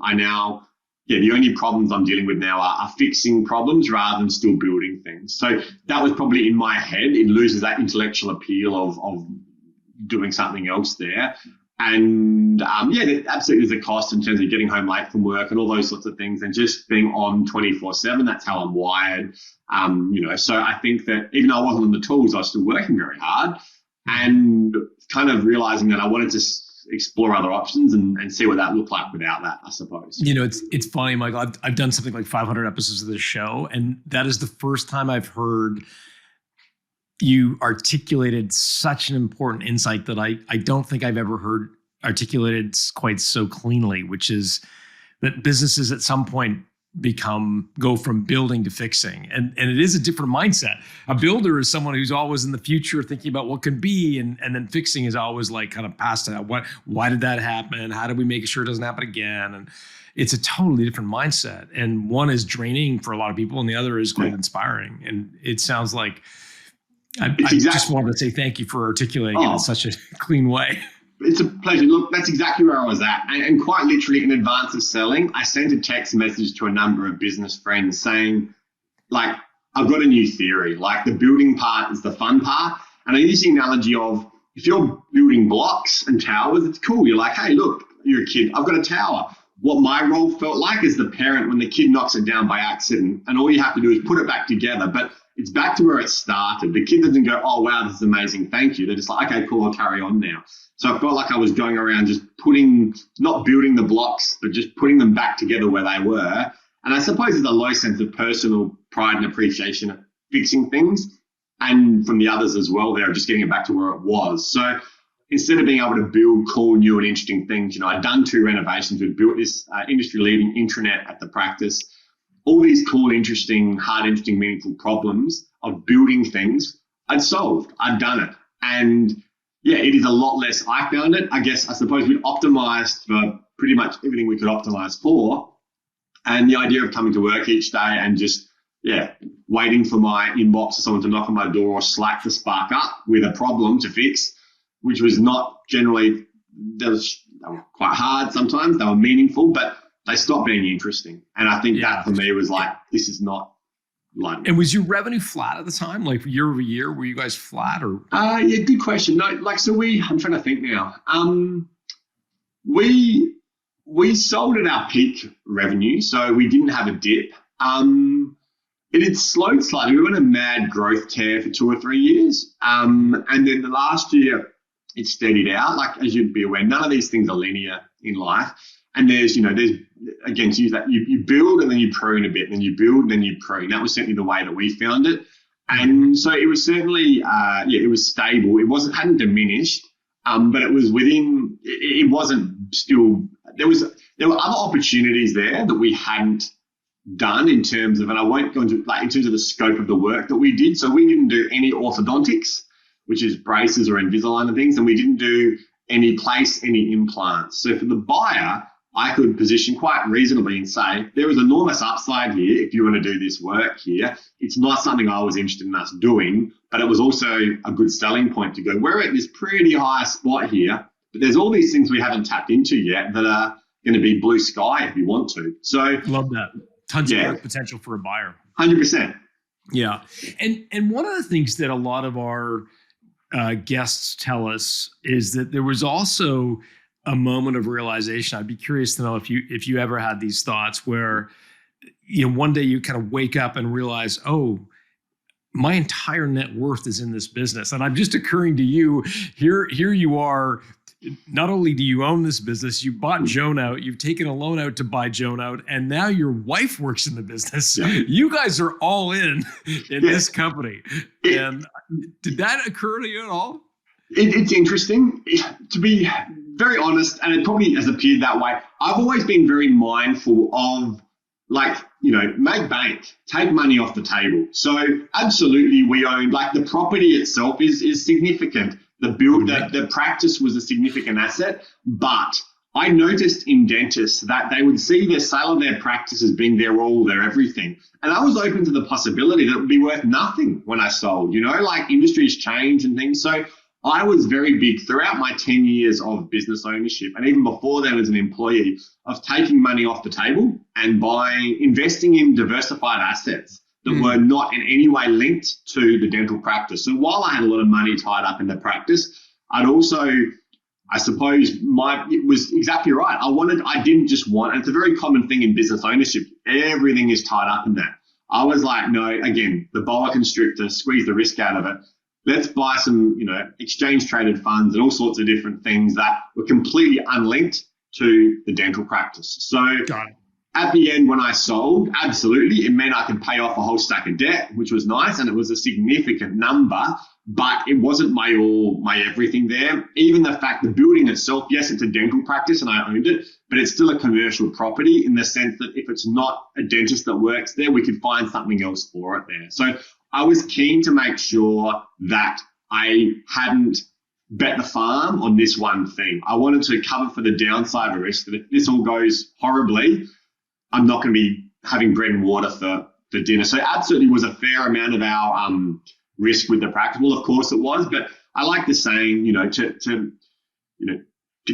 The only problems I'm dealing with now are fixing problems rather than still building things. So that was probably in my head. It loses that intellectual appeal of doing something else there. And absolutely there's a cost in terms of getting home late from work and all those sorts of things, and just being on 24/7. That's how I'm wired. So I think that even though I wasn't on the tools, I was still working very hard and kind of realizing that I wanted to explore other options and see what that looked like without that, I suppose. It's funny, Michael. I've done something like 500 episodes of this show, and that is the first time I've heard you articulated such an important insight that I don't think I've ever heard articulated quite so cleanly, which is that businesses at some point go from building to fixing. And it is a different mindset. A builder is someone who's always in the future thinking about what could be, and then fixing is always like kind of past that. Why did that happen? How do we make sure it doesn't happen again? And it's a totally different mindset. And one is draining for a lot of people, and the other is quite inspiring. And it sounds like I just wanted to say thank you for articulating it in such a clean way. It's a pleasure. Look, that's exactly where I was at. And quite literally in advance of selling, I sent a text message to a number of business friends saying, like, I've got a new theory. Like, the building part is the fun part. And I use the analogy of, if you're building blocks and towers, it's cool. You're like, hey, look, you're a kid. I've got a tower. What my role felt like is the parent when the kid knocks it down by accident, and all you have to do is put it back together. But it's back to where it started. The kid doesn't go, oh, wow, this is amazing. Thank you. They're just like, okay, cool, I'll carry on now. So I felt like I was going around just not building the blocks, but just putting them back together where they were. And I suppose there's a low sense of personal pride and appreciation at fixing things. And from the others as well, they're just getting it back to where it was. So instead of being able to build cool, new and interesting things, I'd done 2 renovations. We'd built this industry-leading intranet at the practice. All these cool, interesting, hard, interesting, meaningful problems of building things, I'd solved. I'd done it. And yeah, it is a lot less. I found it. I suppose we'd optimized for pretty much everything we could optimize for. And the idea of coming to work each day and just, waiting for my inbox or someone to knock on my door or Slack to spark up with a problem to fix, which was not generally, they were quite hard sometimes. They were meaningful, but they stopped being interesting. And I think that for me was like, this is not like. And was your revenue flat at the time? Like year over year, were you guys flat or? Good question. No, I'm trying to think now. We sold at our peak revenue, so we didn't have a dip. It had slowed slightly. We went a mad growth tear for 2 or 3 years. And then the last year it steadied out. Like, as you'd be aware, none of these things are linear in life. And there's again, to use that, you build and then you prune a bit, and then you build and then you prune. That was certainly the way that we found it. And so it was certainly, it was stable. It hadn't diminished, but it was within, it wasn't still, there were other opportunities there that we hadn't done in terms of, and I won't go into, in terms of the scope of the work that we did. So we didn't do any orthodontics, which is braces or Invisalign and things, and we didn't do any implants. So for the buyer, I could position quite reasonably and say, there is enormous upside here if you want to do this work here. It's not something I was interested in us doing, but it was also a good selling point to go, we're at this pretty high spot here, but there's all these things we haven't tapped into yet that are going to be blue sky if you want to. So love that. Tons of growth potential for a buyer. 100%. Yeah. And one of the things that a lot of our guests tell us is that there was also a moment of realization? I'd be curious to know if you ever had these thoughts where, one day you kind of wake up and realize, oh, my entire net worth is in this business. And I'm just occurring to you, here you are. Not only do you own this business, you bought Joan out, you've taken a loan out to buy Joan out, and now your wife works in the business. Yeah. You guys are all in this company. And did that occur to you at all? It's interesting. To be very honest, and it probably has appeared that way, I've always been very mindful of, make bank, take money off the table. So absolutely, we own, the property itself is significant. The practice was a significant asset, but I noticed in dentists that they would see the sale of their practice as being their all, their everything. And I was open to the possibility that it would be worth nothing when I sold, industries change and things. So I was very big throughout my 10 years of business ownership, and even before then as an employee, of taking money off the table and investing in diversified assets that were not in any way linked to the dental practice. So while I had a lot of money tied up in the practice, I'd also, I suppose, it was exactly right. I didn't just want, and it's a very common thing in business ownership, everything is tied up in that. I was like, no, again, the boa constrictor, squeeze the risk out of it. Let's buy some, exchange traded funds and all sorts of different things that were completely unlinked to the dental practice. So at the end, when I sold, absolutely, it meant I could pay off a whole stack of debt, which was nice, and it was a significant number, but it wasn't my all, my everything there. Even the fact, the building itself, yes, it's a dental practice and I owned it, but it's still a commercial property in the sense that if it's not a dentist that works there, we could find something else for it there. So I was keen to make sure that I hadn't bet the farm on this one thing. I wanted to cover for the downside risk that if this all goes horribly, I'm not going to be having bread and water for dinner. So absolutely was a fair amount of our risk with the practice. Well, of course it was, but I like the saying, to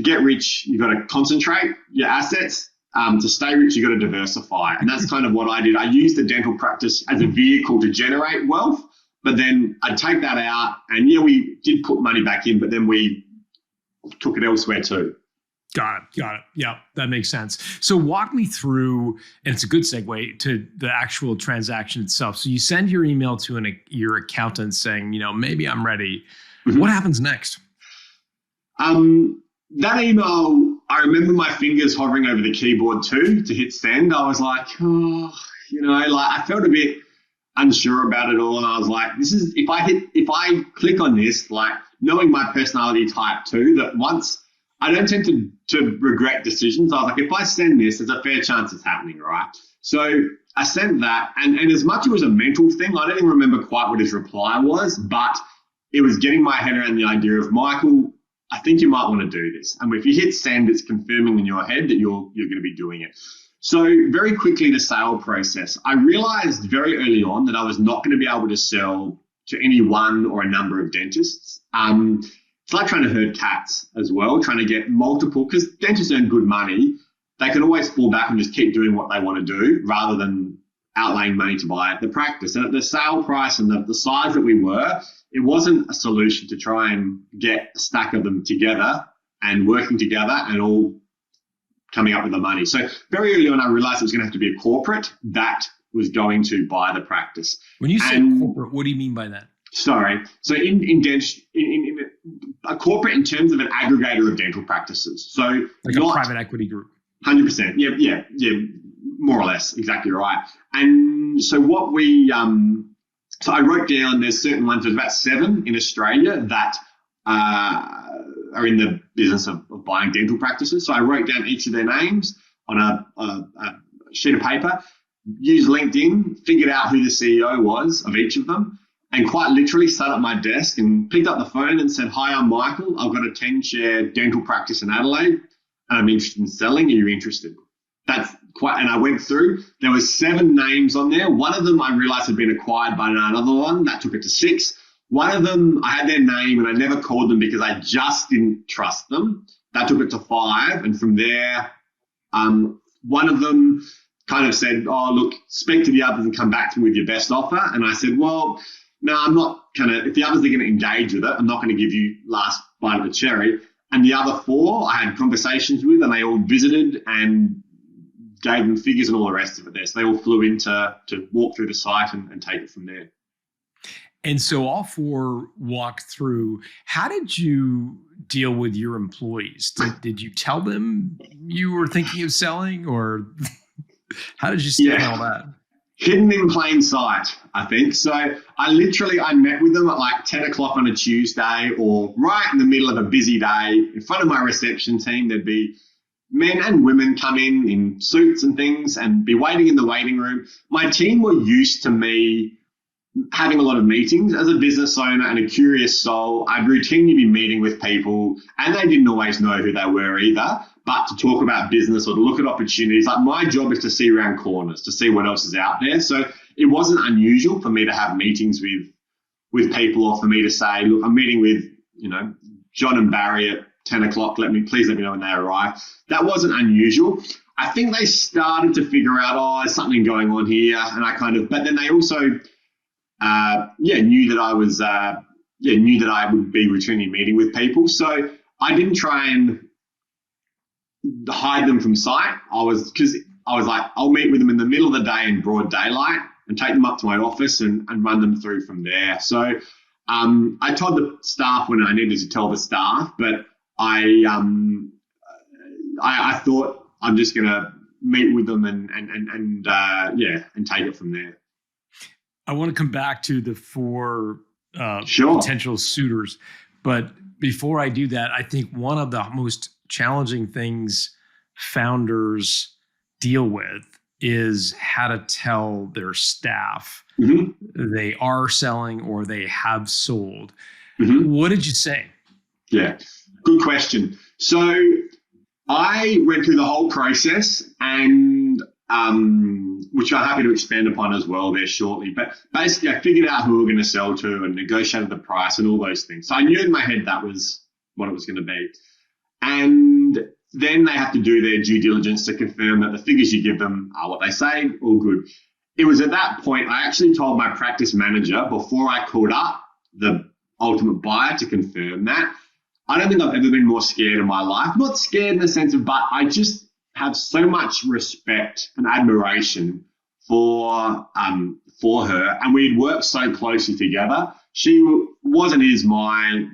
get rich, you've got to concentrate your assets. To stay rich, you've got to diversify. And that's kind of what I did. I used the dental practice as a vehicle to generate wealth, but then I'd take that out and, we did put money back in, but then we took it elsewhere too. Got it. Yeah, that makes sense. So walk me through, and it's a good segue to the actual transaction itself. So you send your email to your accountant saying, maybe I'm ready. Mm-hmm. What happens next? That email, I remember my fingers hovering over the keyboard too to hit send. I was like, I felt a bit unsure about it all. And I was like, if I click on this, knowing my personality type too, that once I don't tend to regret decisions. I was like, if I send this, there's a fair chance it's happening, right? So I sent that, and as much as it was a mental thing, I don't even remember quite what his reply was, but it was getting my head around the idea of, Michael, I think you might want to do this. And if you hit send, it's confirming in your head that you're going to be doing it. So very quickly, the sale process. I realized very early on that I was not going to be able to sell to any one or a number of dentists. It's like trying to herd cats as well, trying to get multiple, because dentists earn good money. They can always fall back and just keep doing what they want to do rather than outlaying money to buy the practice. And at the sale price and the size that we were, it wasn't a solution to try and get a stack of them together and working together and all coming up with the money. So very early on, I realized it was going to have to be a corporate that was going to buy the practice. When you say corporate, what do you mean by that? Sorry. So in a corporate in terms of an aggregator of dental practices. So like a private equity group. 100%. Yeah, more or less. Exactly right. And so what so I wrote down, there's certain ones, there's about 7 in Australia that are in the business of buying dental practices. So I wrote down each of their names on a sheet of paper, used LinkedIn, figured out who the CEO was of each of them, and quite literally sat at my desk and picked up the phone and said, "Hi, I'm Michael. I've got a 10-share dental practice in Adelaide, and I'm interested in selling. Are you interested?" And I went through. There was 7 names on there. One of them I realized had been acquired by another one. That took it to 6. One of them, I had their name and I never called them because I just didn't trust them. That took it to 5. And from there, one of them kind of said, "Oh, look, speak to the others and come back to me with your best offer." And I said, "Well, no, I'm not if the others are going to engage with it, I'm not going to give you last bite of the cherry." And the other 4 I had conversations with, and they all visited and gave them figures and all the rest of it there. So they all flew in to walk through the site and take it from there. And so all 4 walked through. How did you deal with your employees? Did you tell them you were thinking of selling, or how did you handle that? Hidden in plain sight, I think. So I met with them at like 10 o'clock on a Tuesday, or right in the middle of a busy day in front of my reception team. There'd be men and women come in suits and things and be waiting in the waiting room. My team were used to me having a lot of meetings. As a business owner and a curious soul, I'd routinely be meeting with people, and they didn't always know who they were either, but to talk about business or to look at opportunities. Like, my job is to see around corners, to see what else is out there. So it wasn't unusual for me to have meetings with people, or for me to say, look, I'm meeting with, John and Barry at 10 o'clock. Please let me know when they arrive. That wasn't unusual. I think they started to figure out, is something going on here? And but then they also, knew that I was, knew that I would be routinely meeting with people. So I didn't try and hide them from sight. Because I was like, I'll meet with them in the middle of the day in broad daylight and take them up to my office and run them through from there. So I told the staff when I needed to tell the staff, but I thought I'm just going to meet with them and take it from there. I want to come back to the 4 Sure. potential suitors, but before I do that, I think one of the most challenging things founders deal with is how to tell their staff they are selling or they have sold. What did you say? Yeah, good question. So I went through the whole process, and which I'm happy to expand upon as well there shortly. But basically, I figured out who we were going to sell to and negotiated the price and all those things. So I knew in my head that was what it was going to be. And then they have to do their due diligence to confirm that the figures you give them are what they say, all good. It was at that point I actually told my practice manager, before I called up the ultimate buyer, to confirm that. I don't think I've ever been more scared in my life. Not scared in the sense of, but I just have so much respect and admiration for her, and we'd worked so closely together. She was and is my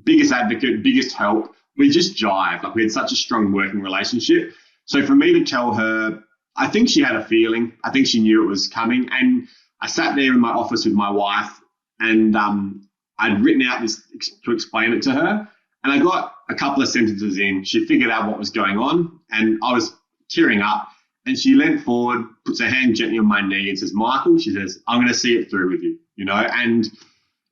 biggest advocate, biggest help. We just jived. Like, we had such a strong working relationship. So for me to tell her, I think she had a feeling. I think she knew it was coming. And I sat there in my office with my wife, and I'd written out this to explain it to her. And I got a couple of sentences in. She figured out what was going on, and I was tearing up. And she leant forward, puts her hand gently on my knee and says, Michael, she says, I'm going to see it through with you, And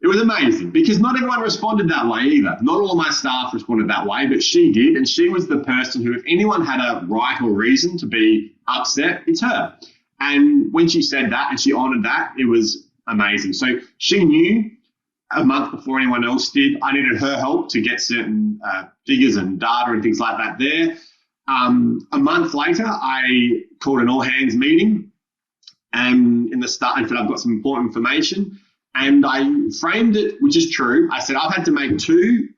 it was amazing, because not everyone responded that way either. Not all of my staff responded that way, but she did. And she was the person who, if anyone had a right or reason to be upset, it's her. And when she said that and she honoured that, it was amazing. So she knew a month before anyone else did. I needed her help to get certain figures and data and things like that there. A month later, I called an all-hands meeting, and in the start, I said, I've got some important information. And I framed it, which is true. I said, I've had to make 2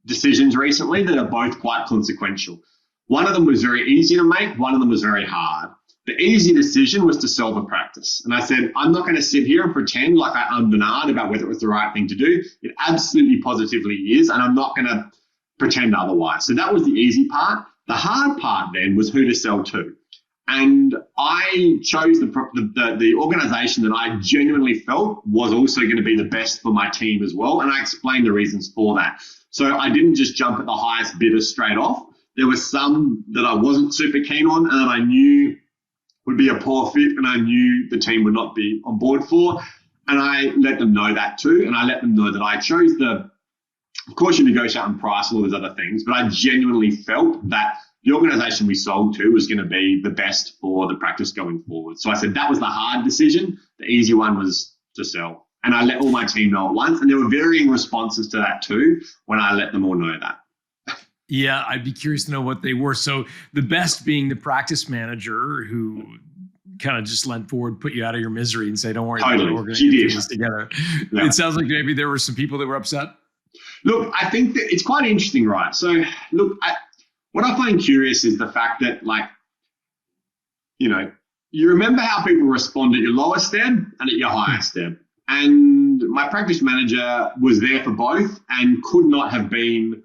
decisions recently that are both quite consequential. One of them was very easy to make. One of them was very hard. The easy decision was to sell the practice. And I said, I'm not going to sit here and pretend like I'm Bernard about whether it was the right thing to do. It absolutely positively is, and I'm not going to pretend otherwise. So that was the easy part. The hard part then was who to sell to. And I chose the organisation that I genuinely felt was also going to be the best for my team as well. And I explained the reasons for that. So I didn't just jump at the highest bidder straight off. There were some that I wasn't super keen on and that I knew would be a poor fit, and I knew the team would not be on board for. And I let them know that too. And I let them know that I chose of course, you negotiate on price and all those other things, but I genuinely felt that the organisation we sold to was going to be the best for the practice going forward. So I said that was the hard decision. The easy one was to sell. And I let all my team know at once. And there were varying responses to that too when I let them all know that. Yeah, I'd be curious to know what they were. So the best being the practice manager who kind of just leant forward, put you out of your misery and say, don't worry, totally. We're going to do this together. Yeah. It sounds like maybe there were some people that were upset. Look, I think that it's quite interesting, right? So, look, what I find curious is the fact that, like, you know, you remember how people respond at your lowest step and at your highest step. And my practice manager was there for both and could not have been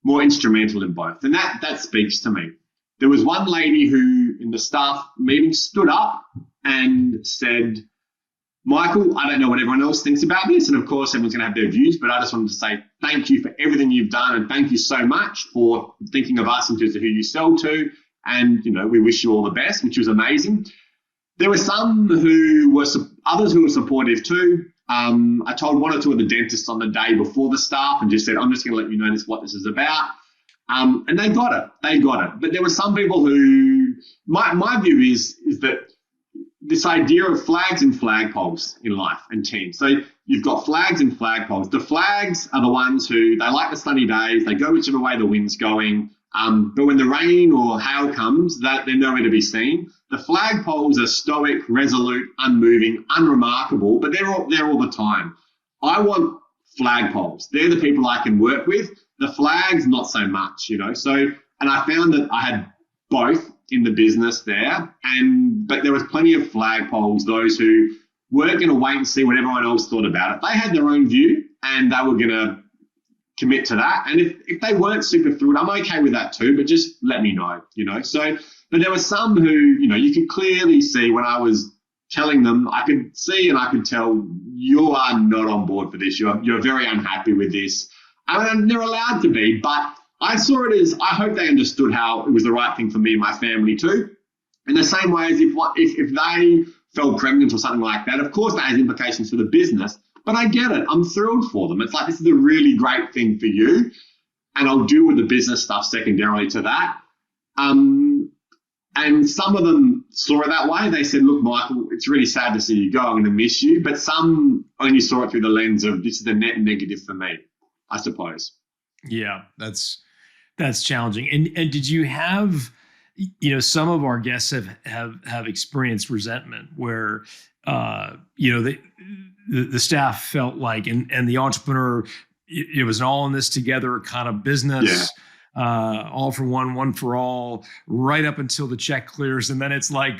more instrumental in both. And that speaks to me. There was one lady who, in the staff meeting, stood up and said, Michael, I don't know what everyone else thinks about this, and of course everyone's going to have their views, but I just wanted to say thank you for everything you've done, and thank you so much for thinking of us in terms of who you sell to, and we wish you all the best, which was amazing. There were others who were supportive too. I told one or two of the dentists on the day before the staff and just said, I'm just going to let you know what this is about. And they got it. But there were some people who, my view is that this idea of flags and flagpoles in life and teams. So you've got flags and flagpoles. The flags are the ones who, they like the sunny days, they go whichever way the wind's going. But when the rain or hail comes, they're nowhere to be seen. The flagpoles are stoic, resolute, unmoving, unremarkable, but they're all the time. I want flagpoles. They're the people I can work with. The flags, not so much, So, and I found that I had both in the business there, but there was plenty of flagpoles, those who weren't going to wait and see what everyone else thought about it. They had their own view and they were going to commit to that. And if they weren't super thrilled, I'm okay with that too, but just let me know, So, but there were some who, you could clearly see when I was telling them, I could see and I could tell you are not on board for this. You're very unhappy with this. I mean, they're allowed to be, but I saw it as, I hope they understood how it was the right thing for me and my family too. In the same way as if they fell pregnant or something like that, of course that has implications for the business, but I get it. I'm thrilled for them. It's like, this is a really great thing for you, and I'll deal with the business stuff secondarily to that. And some of them saw it that way. They said, look, Michael, it's really sad to see you go. I'm going to miss you. But some only saw it through the lens of, this is a net negative for me, I suppose. Yeah, that's challenging. And did you have, some of our guests have experienced resentment where, the staff felt like, and the entrepreneur, it was an all in this together kind of business, all for one for all, right up until the check clears. And then it's like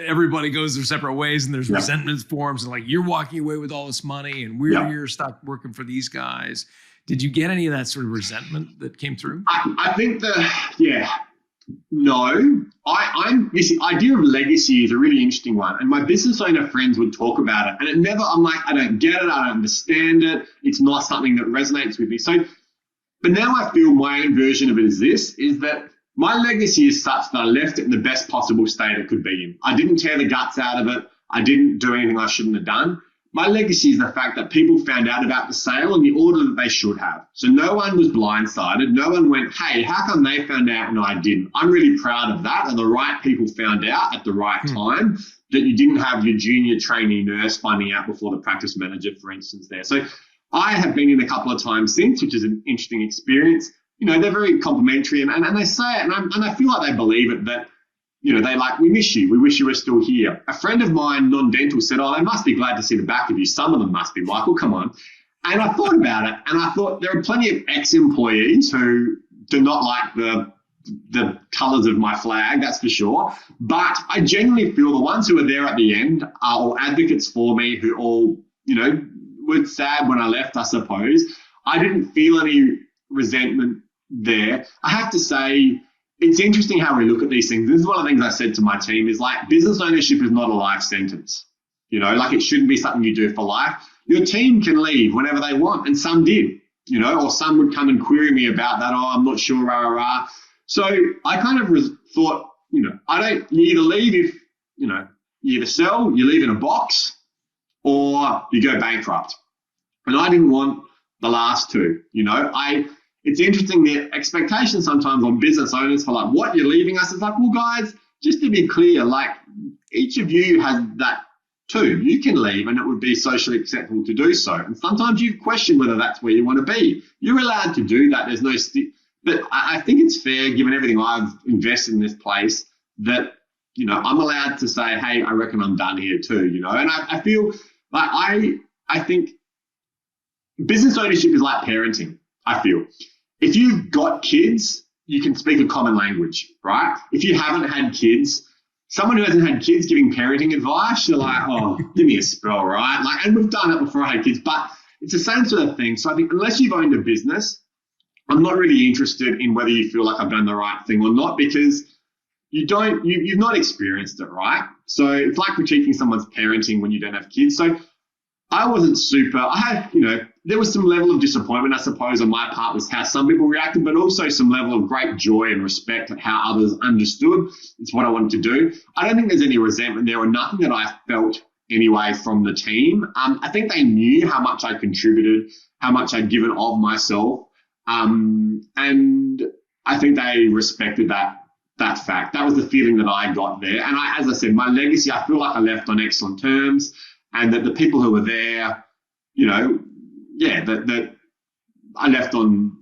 everybody goes their separate ways and there's resentment forms and like, you're walking away with all this money and we're here stuck working for these guys. Did you get any of that sort of resentment that came through? I think no. This idea of legacy is a really interesting one. And my business owner friends would talk about it. And I'm like, I don't get it. I don't understand it. It's not something that resonates with me. So, but now I feel my own version of it is that my legacy is such that I left it in the best possible state it could be in. I didn't tear the guts out of it. I didn't do anything I shouldn't have done. My legacy is the fact that people found out about the sale in the order that they should have. So no one was blindsided. No one went, hey, how come they found out and I didn't? I'm really proud of that. And the right people found out at the right time, that you didn't have your junior trainee nurse finding out before the practice manager, for instance, there. So I have been in a couple of times since, which is an interesting experience. They're very complimentary and they say it, and I feel like they believe it, that they like, we miss you. We wish you were still here. A friend of mine, non-dental, said, oh, they must be glad to see the back of you. Some of them must be, Michael, come on. And I thought about it, and I thought there are plenty of ex-employees who do not like the colours of my flag, that's for sure. But I genuinely feel the ones who are there at the end are all advocates for me, who all, were sad when I left, I suppose. I didn't feel any resentment there. I have to say, it's interesting how we look at these things. This is one of the things I said to my team is like, business ownership is not a life sentence. Like it shouldn't be something you do for life. Your team can leave whenever they want, and some did, or some would come and query me about that. Oh, I'm not sure, rah. So I kind of thought, you either leave if, you either sell, you leave in a box, or you go bankrupt. And I didn't want the last two, It's interesting, the expectation sometimes on business owners for like, what, you're leaving us? It's like, well, guys, just to be clear, like each of you has that too. You can leave and it would be socially acceptable to do so. And sometimes you question whether that's where you want to be. You're allowed to do that. There's no but I think it's fair, given everything I've invested in this place, that, I'm allowed to say, hey, I reckon I'm done here too, And I feel like I think business ownership is like parenting, I feel. If you've got kids, you can speak a common language, right? If you haven't had kids, someone who hasn't had kids giving parenting advice, you're like, oh, give me a spell, right? Like, and we've done it before I had kids, but it's the same sort of thing. So I think unless you've owned a business, I'm not really interested in whether you feel like I've done the right thing or not, because you've not experienced it, right? So it's like critiquing someone's parenting when you don't have kids. So I wasn't I had, there was some level of disappointment, I suppose, on my part with how some people reacted, but also some level of great joy and respect at how others understood it's what I wanted to do. I don't think there's any resentment there or nothing that I felt anyway from the team. I think they knew how much I contributed, how much I'd given of myself. And I think they respected that fact. That was the feeling that I got there. And as I said, my legacy, I feel like I left on excellent terms, and that the people who were there, that I left on,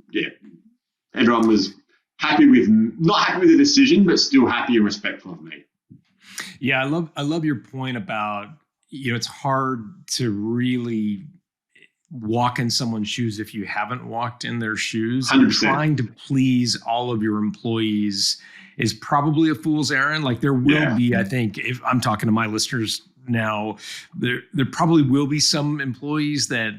everyone was not happy with the decision, but still happy and respectful of me. Yeah, I love your point about, it's hard to really walk in someone's shoes if you haven't walked in their shoes. 100%. Trying to please all of your employees is probably a fool's errand. Like there will be, I think, if I'm talking to my listeners now, there probably will be some employees that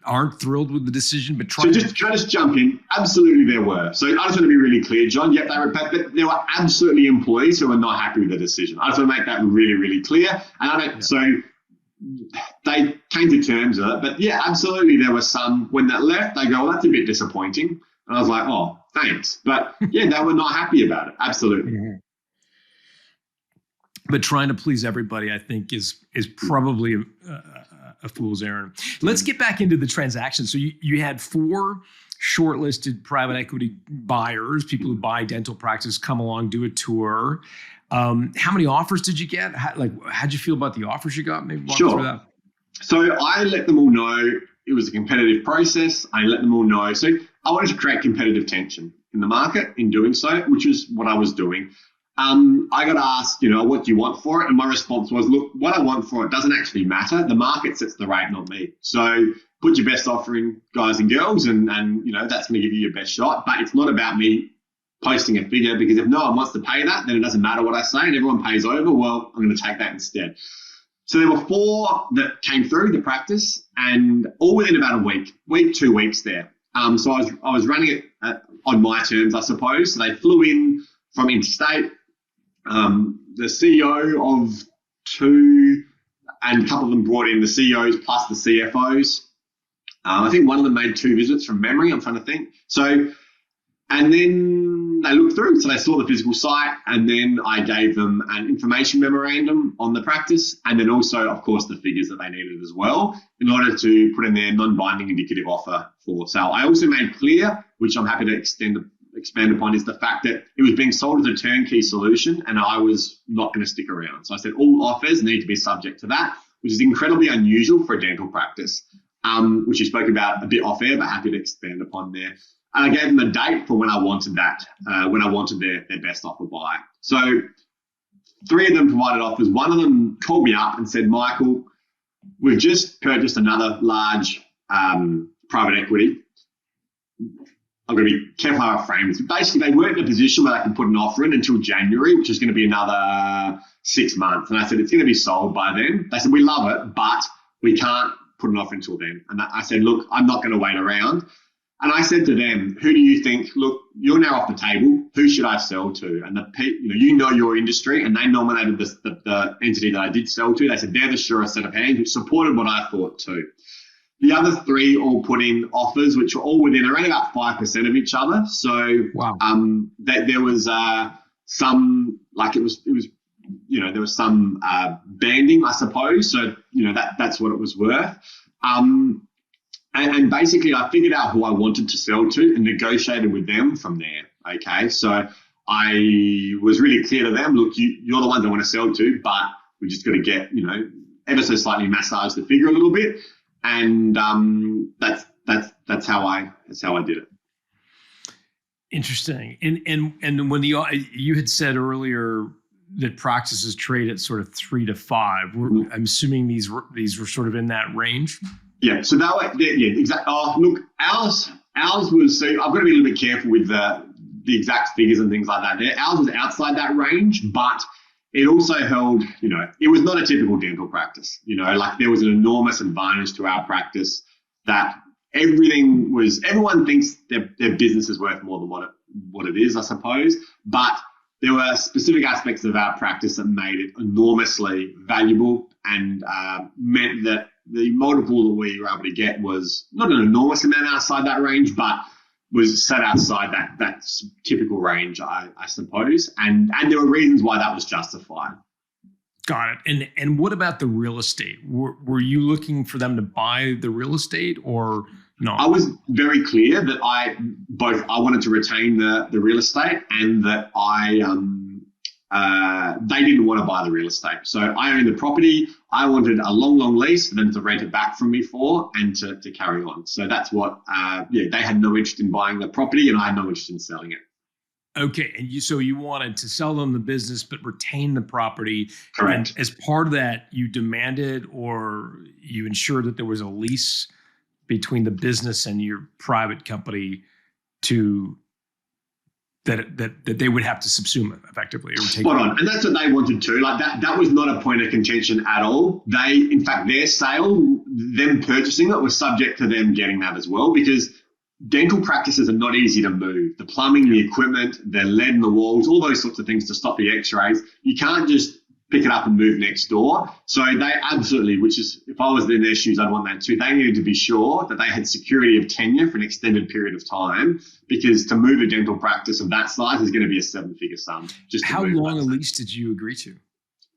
aren't thrilled with the decision, but can I just jump in? Absolutely there were. So I just want to be really clear, John. Yep, but there were absolutely employees who were not happy with the decision. I just want to make that really, really clear. And so they came to terms with it. But yeah, absolutely there were some, when that left, they go, well, that's a bit disappointing. And I was like, oh, thanks. But yeah, they were not happy about it. Absolutely. Mm-hmm. But trying to please everybody, I think, is probably a fool's errand. Let's get back into the transaction. So you had 4 shortlisted private equity buyers, people who buy dental practice, come along, do a tour. How many offers did you get? How'd you feel about the offers you got? Maybe walk through that. So I let them all know it was a competitive process. I let them all know. So I wanted to create competitive tension in the market in doing so, which is what I was doing. I got asked, what do you want for it? And my response was, look, what I want for it doesn't actually matter. The market sets the rate, not me. So put your best offer in, guys and girls, and that's going to give you your best shot. But it's not about me posting a figure, because if no one wants to pay that, then it doesn't matter what I say and everyone pays over. Well, I'm going to take that instead. So there were 4 that came through the practice, and all within about a week, 2 weeks there. So I was running it on my terms, I suppose. So they flew in from interstate. The CEO of 2, and a couple of them brought in the CEOs plus the CFOs. I think one of them made 2 visits from memory. I'm trying to think. So, and then they looked through. So they saw the physical site, and then I gave them an information memorandum on the practice, and then also, of course, the figures that they needed as well in order to put in their non-binding indicative offer for sale. I also made clear, which I'm happy to expand upon, is the fact that it was being sold as a turnkey solution, and I was not going to stick around. So I said all offers need to be subject to that, which is incredibly unusual for a dental practice, which you spoke about a bit off air, but happy to expand upon there. And I gave them a date for when I wanted their best offer by. So 3 of them provided offers. One of them called me up and said, Michael, we've just purchased another large private equity. I'm going to be careful how I frame this. Basically, they weren't in a position where they can put an offer in until January, which is going to be another 6 months. And I said, it's going to be sold by then. They said, we love it, but we can't put an offer until then. And I said, look, I'm not going to wait around. And I said to them, who do you think, look, you're now off the table. Who should I sell to? And your industry, and they nominated the entity that I did sell to. They said, they're the surest set of hands, which supported what I thought too. The other 3 all put in offers, which were all within around about 5% of each other. So wow. There was some, like it was there was some banding, I suppose. So that's what it was worth. And basically, I figured out who I wanted to sell to and negotiated with them from there. Okay, so I was really clear to them. Look, you're the ones I want to sell to, but we just got to get ever so slightly massage the figure a little bit. And that's how I did it. Interesting. And when you had said earlier that practices trade at sort of 3 to 5, I'm assuming these were sort of in that range. Yeah, so exactly. Oh, look, ours was. So I've got to be a little bit careful with the exact figures and things like that. Ours was outside that range, but it also held. It was not a typical dental practice. Like there was an enormous advantage to our practice that everyone thinks their business is worth more than what it is, I suppose, but there were specific aspects of our practice that made it enormously valuable and meant that the multiple that we were able to get was not an enormous amount outside that range, but was set outside that typical range, I suppose. And there were reasons why that was justified. Got it. And what about the real estate? Were you looking for them to buy the real estate or no? I was very clear that I wanted to retain the real estate and that they didn't want to buy the real estate. So I owned the property. I wanted a long lease for them to rent it back from me for and to carry on. So that's what, they had no interest in buying the property and I had no interest in selling it. Okay. And you wanted to sell them the business, but retain the property. Correct. And as part of that, you demanded or you ensured that there was a lease between the business and your private company that they would have to subsume it effectively. Or take Spot on. And that's what they wanted too. Like that was not a point of contention at all. In fact, their sale, them purchasing it was subject to them getting that as well, because dental practices are not easy to move. The plumbing, the equipment, the lead in the walls, all those sorts of things to stop the x-rays. You can't just pick it up and move next door. So they absolutely, which is, if I was in their shoes, I'd want that too. They needed to be sure that they had security of tenure for an extended period of time, because to move a dental practice of that size is going to be a 7-figure sum. How long a lease did you agree to?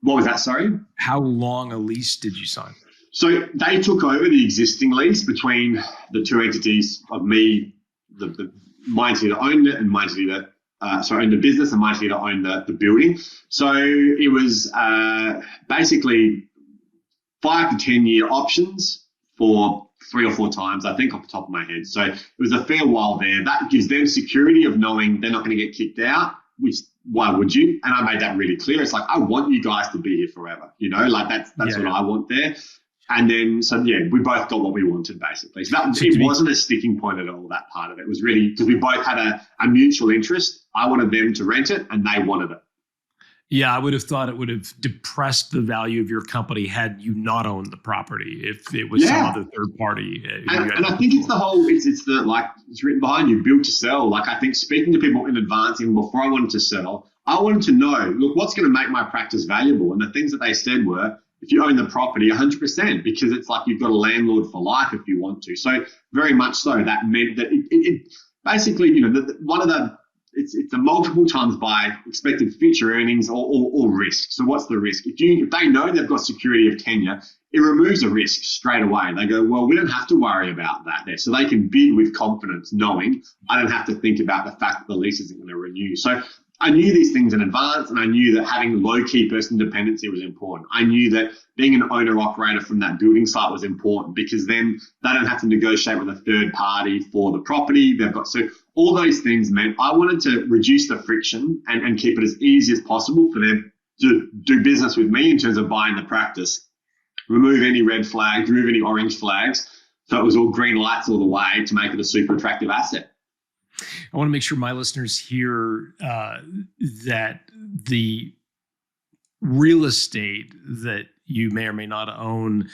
What was that, sorry? How long a lease did you sign? So they took over the existing lease between the two entities of me, my entity that owned it and my entity that owned the business and my entity that owned the building. So it was basically 5 to 10 year options for 3 or 4 times, I think, off the top of my head. So it was a fair while there. That gives them security of knowing they're not going to get kicked out, which why would you? And I made that really clear. It's like, I want you guys to be here forever. Like that's what I want there. And then, we both got what we wanted, basically. So it wasn't a sticking point at all, that part of it. It was really because we both had a mutual interest. I wanted them to rent it and they wanted it. Yeah, I would have thought it would have depressed the value of your company had you not owned the property, if it was some other third party. And I think it's the whole, it's written behind you, build to sell. Like, I think speaking to people in advance, even before I wanted to sell, I wanted to know, look, what's going to make my practice valuable? And the things that they said were, if you own the property, 100%, because it's like you've got a landlord for life if you want to. So very much so, that meant that it basically, it's a multiple times by expected future earnings or risk. So what's the risk? If they know they've got security of tenure, it removes a risk straight away. They go, well, we don't have to worry about that there. So they can bid with confidence, knowing I don't have to think about the fact that the lease isn't going to renew. So I knew these things in advance, and I knew that having low-key person dependency was important. I knew that being an owner-operator from that building site was important, because then they don't have to negotiate with a third party for the property. So all those things meant I wanted to reduce the friction and keep it as easy as possible for them to do business with me in terms of buying the practice, remove any red flags, remove any orange flags. So it was all green lights all the way to make it a super attractive asset. I want to make sure my listeners hear that the real estate that you may or may not own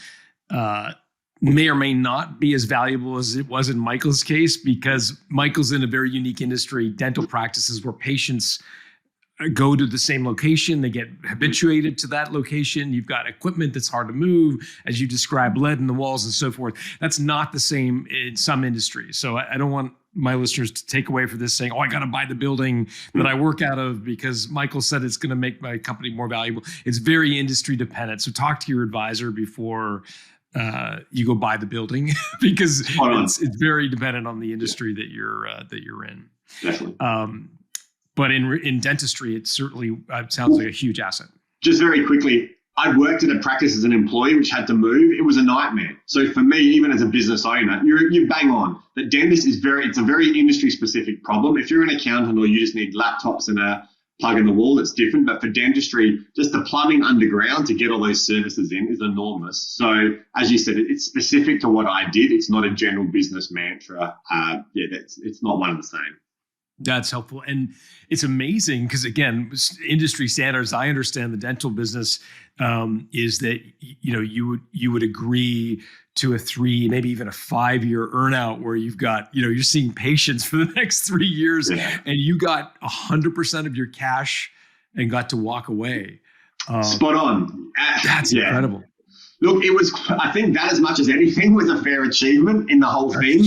may or may not be as valuable as it was in Michael's case, because Michael's in a very unique industry, dental practices where patients go to the same location, they get habituated to that location. You've got equipment that's hard to move, as you described, lead in the walls and so forth. That's not the same in some industries. So I don't want my listeners to take away from this saying, I got to buy the building that I work out of because Michael said it's going to make my company more valuable. It's very industry dependent. So talk to your advisor before you go buy the building, because it's very dependent on the industry that you're in. Definitely. But in dentistry, it certainly sounds like a huge asset. Just very quickly, I worked at a practice as an employee which had to move. It was a nightmare. So for me, even as a business owner, you bang on. The dentist it's a very industry specific problem. If you're an accountant or you just need laptops and a plug in the wall, it's different. But for dentistry, just the plumbing underground to get all those services in is enormous. So as you said, it's specific to what I did. It's not a general business mantra. It's not one and the same. That's helpful. And it's amazing because, again, industry standards, I understand the dental business is that, you would agree to a 3, maybe even a 5-year earnout where you've got, you're seeing patients for the next 3 years and you got 100% of your cash and got to walk away. Spot on. That's incredible. Look, I think that as much as anything was a fair achievement in the whole thing,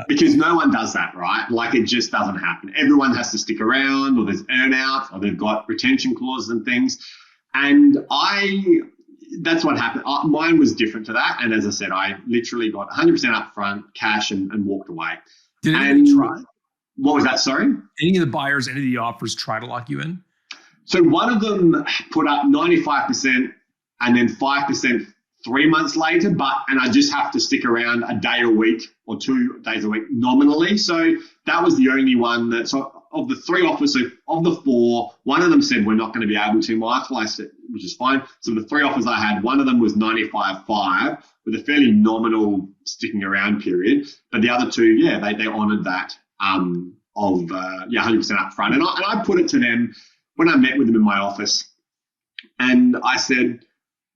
because no one does that, right? Like it just doesn't happen. Everyone has to stick around, or there's earnouts, or they've got retention clauses and things. And that's what happened. Mine was different to that. And as I said, I literally got 100% upfront cash and walked away. Did anybody try? What was that, sorry? Any of the buyers, any of the offers try to lock you in? So one of them put up 95%, and then 5% 3 months later, and I just have to stick around a day a week or 2 days a week nominally. So that was the only one so of the 3 offers, so of the 4, one of them said we're not going to be able to, Michael. I said, which is fine. So the 3 offers I had, one of them was 95.5 with a fairly nominal sticking around period, but the other 2, they honoured that of 100% upfront. And I put it to them when I met with them in my office, and I said,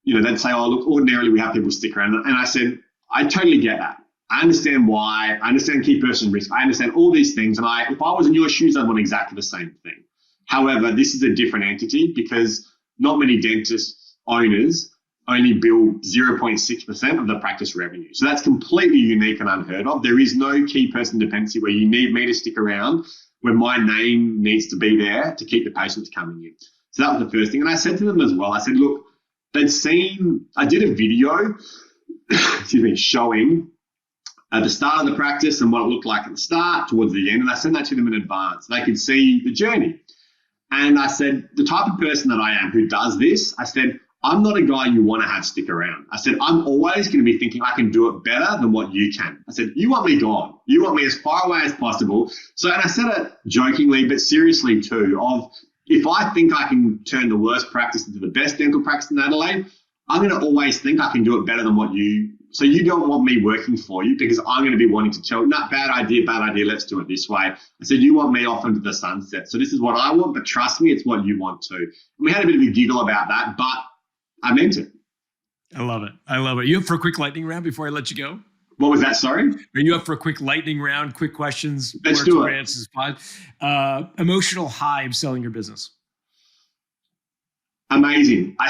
they'd say, oh, look, ordinarily we have people stick around. And I said, I totally get that. I understand why. I understand key person risk. I understand all these things. And if I was in your shoes, I'd want exactly the same thing. However, this is a different entity because not many dentist owners only bill 0.6% of the practice revenue. So that's completely unique and unheard of. There is no key person dependency where you need me to stick around, where my name needs to be there to keep the patients coming in. So that was the first thing. And I said to them as well, I said, look, I did a video, showing at the start of the practice and what it looked like at the start, towards the end, and I sent that to them in advance. They could see the journey. And I said, the type of person that I am who does this, I said, I'm not a guy you want to have stick around. I said, I'm always going to be thinking I can do it better than what you can. I said, you want me gone. You want me as far away as possible. So, and I said it jokingly, but seriously too, if I think I can turn the worst practice into the best dental practice in Adelaide, I'm going to always think I can do it better than what so you don't want me working for you because I'm going to be wanting to tell, no, bad idea, let's do it this way. I said, you want me off into the sunset. So this is what I want, but trust me, it's what you want too. And we had a bit of a giggle about that, but I meant it. I love it. You up for a quick lightning round before I let you go? What was that, sorry? Are you up for a quick lightning round, quick questions? Let's do it. Answers, emotional high of selling your business. Amazing. I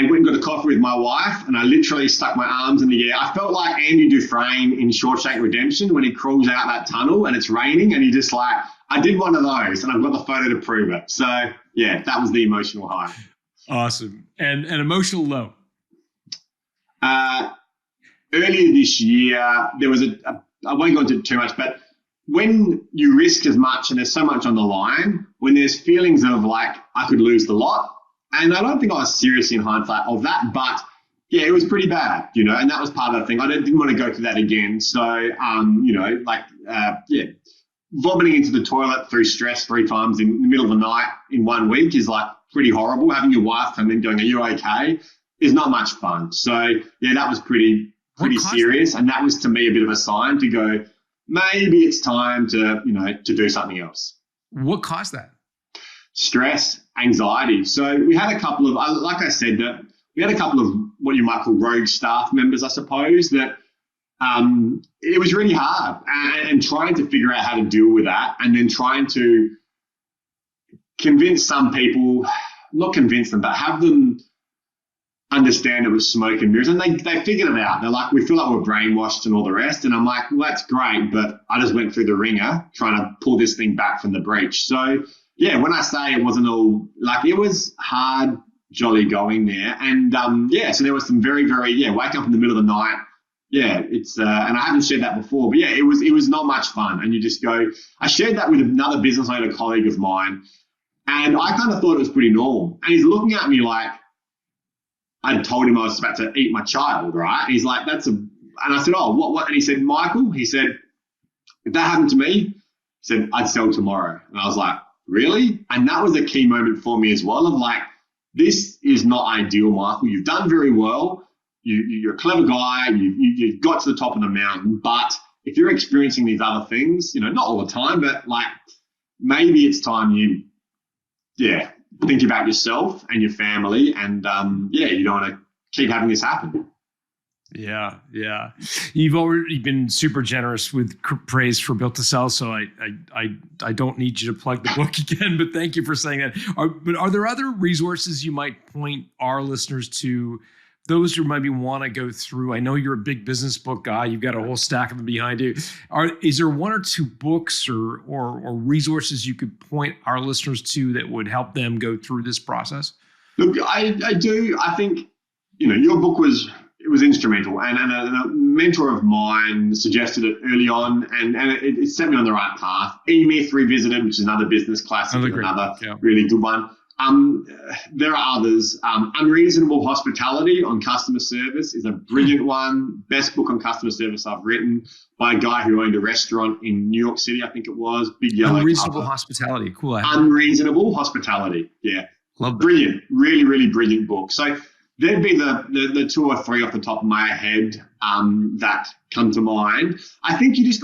went and got a coffee with my wife and I literally stuck my arms in the air. I felt like Andy Dufresne in Shawshank Redemption when he crawls out that tunnel and it's raining and he just I did one of those and I've got the photo to prove it. So that was the emotional high. Awesome. And an emotional low? Earlier this year, there was I won't go into too much, but when you risk as much and there's so much on the line, when there's feelings of I could lose the lot, and I don't think I was serious in hindsight of that, but it was pretty bad, and that was part of the thing. I didn't want to go through that again. So, vomiting into the toilet through stress 3 times in the middle of the night in 1 week is pretty horrible. Having your wife come in going, are you okay? Is not much fun. So that was pretty serious. And that was to me a bit of a sign to go, maybe it's time to do something else. What caused that? Stress, anxiety. So we had a couple of, like I said, we had a couple of what you might call rogue staff members, I suppose, that it was really hard and trying to figure out how to deal with that and then trying to convince some people, not convince them, but have them understand it was smoke and mirrors. And they figured it out. They're like, we feel like we're brainwashed and all the rest. And I'm like, well, that's great, but I just went through the ringer trying to pull this thing back from the breach. So, when I say it wasn't all, it was hard, jolly going there. And, so there was some very, very, wake up in the middle of the night. It's, and I haven't shared that before, but it was not much fun. And you just go, I shared that with another business owner colleague of mine. And I kind of thought it was pretty normal. And he's looking at me like I'd told him I was about to eat my child, right? And he's like, and I said, oh, what? And he said, Michael, he said, if that happened to me, he said, I'd sell tomorrow. And I was like, really? And that was a key moment for me as well of like, this is not ideal, Michael. You've done very well. You're a clever guy. You've got to the top of the mountain. But if you're experiencing these other things, not all the time, but like maybe it's time you, think about yourself and your family. And, you don't want to keep having this happen. Yeah. You've already been super generous with praise for Built to Sell, so I don't need you to plug the book again, but thank you for saying that. Are there other resources you might point our listeners to, those who maybe want to go through? I know you're a big business book guy. You've got a whole stack of them behind you. Is there one or two books or resources you could point our listeners to that would help them go through this process? Look, I do. I think, your book was instrumental, and a mentor of mine suggested it early on, and it set me on the right path. E-Myth Revisited, which is another business classic, another really good one. There are others. Unreasonable Hospitality on Customer Service is a brilliant one. Best book on customer service I've written, by a guy who owned a restaurant in New York City, I think it was. Big yellow Unreasonable cover. Hospitality. Cool. Unreasonable Hospitality. Yeah. Love that. Brilliant. Really, really brilliant book. So there'd be the two or three off the top of my head that come to mind. I think you just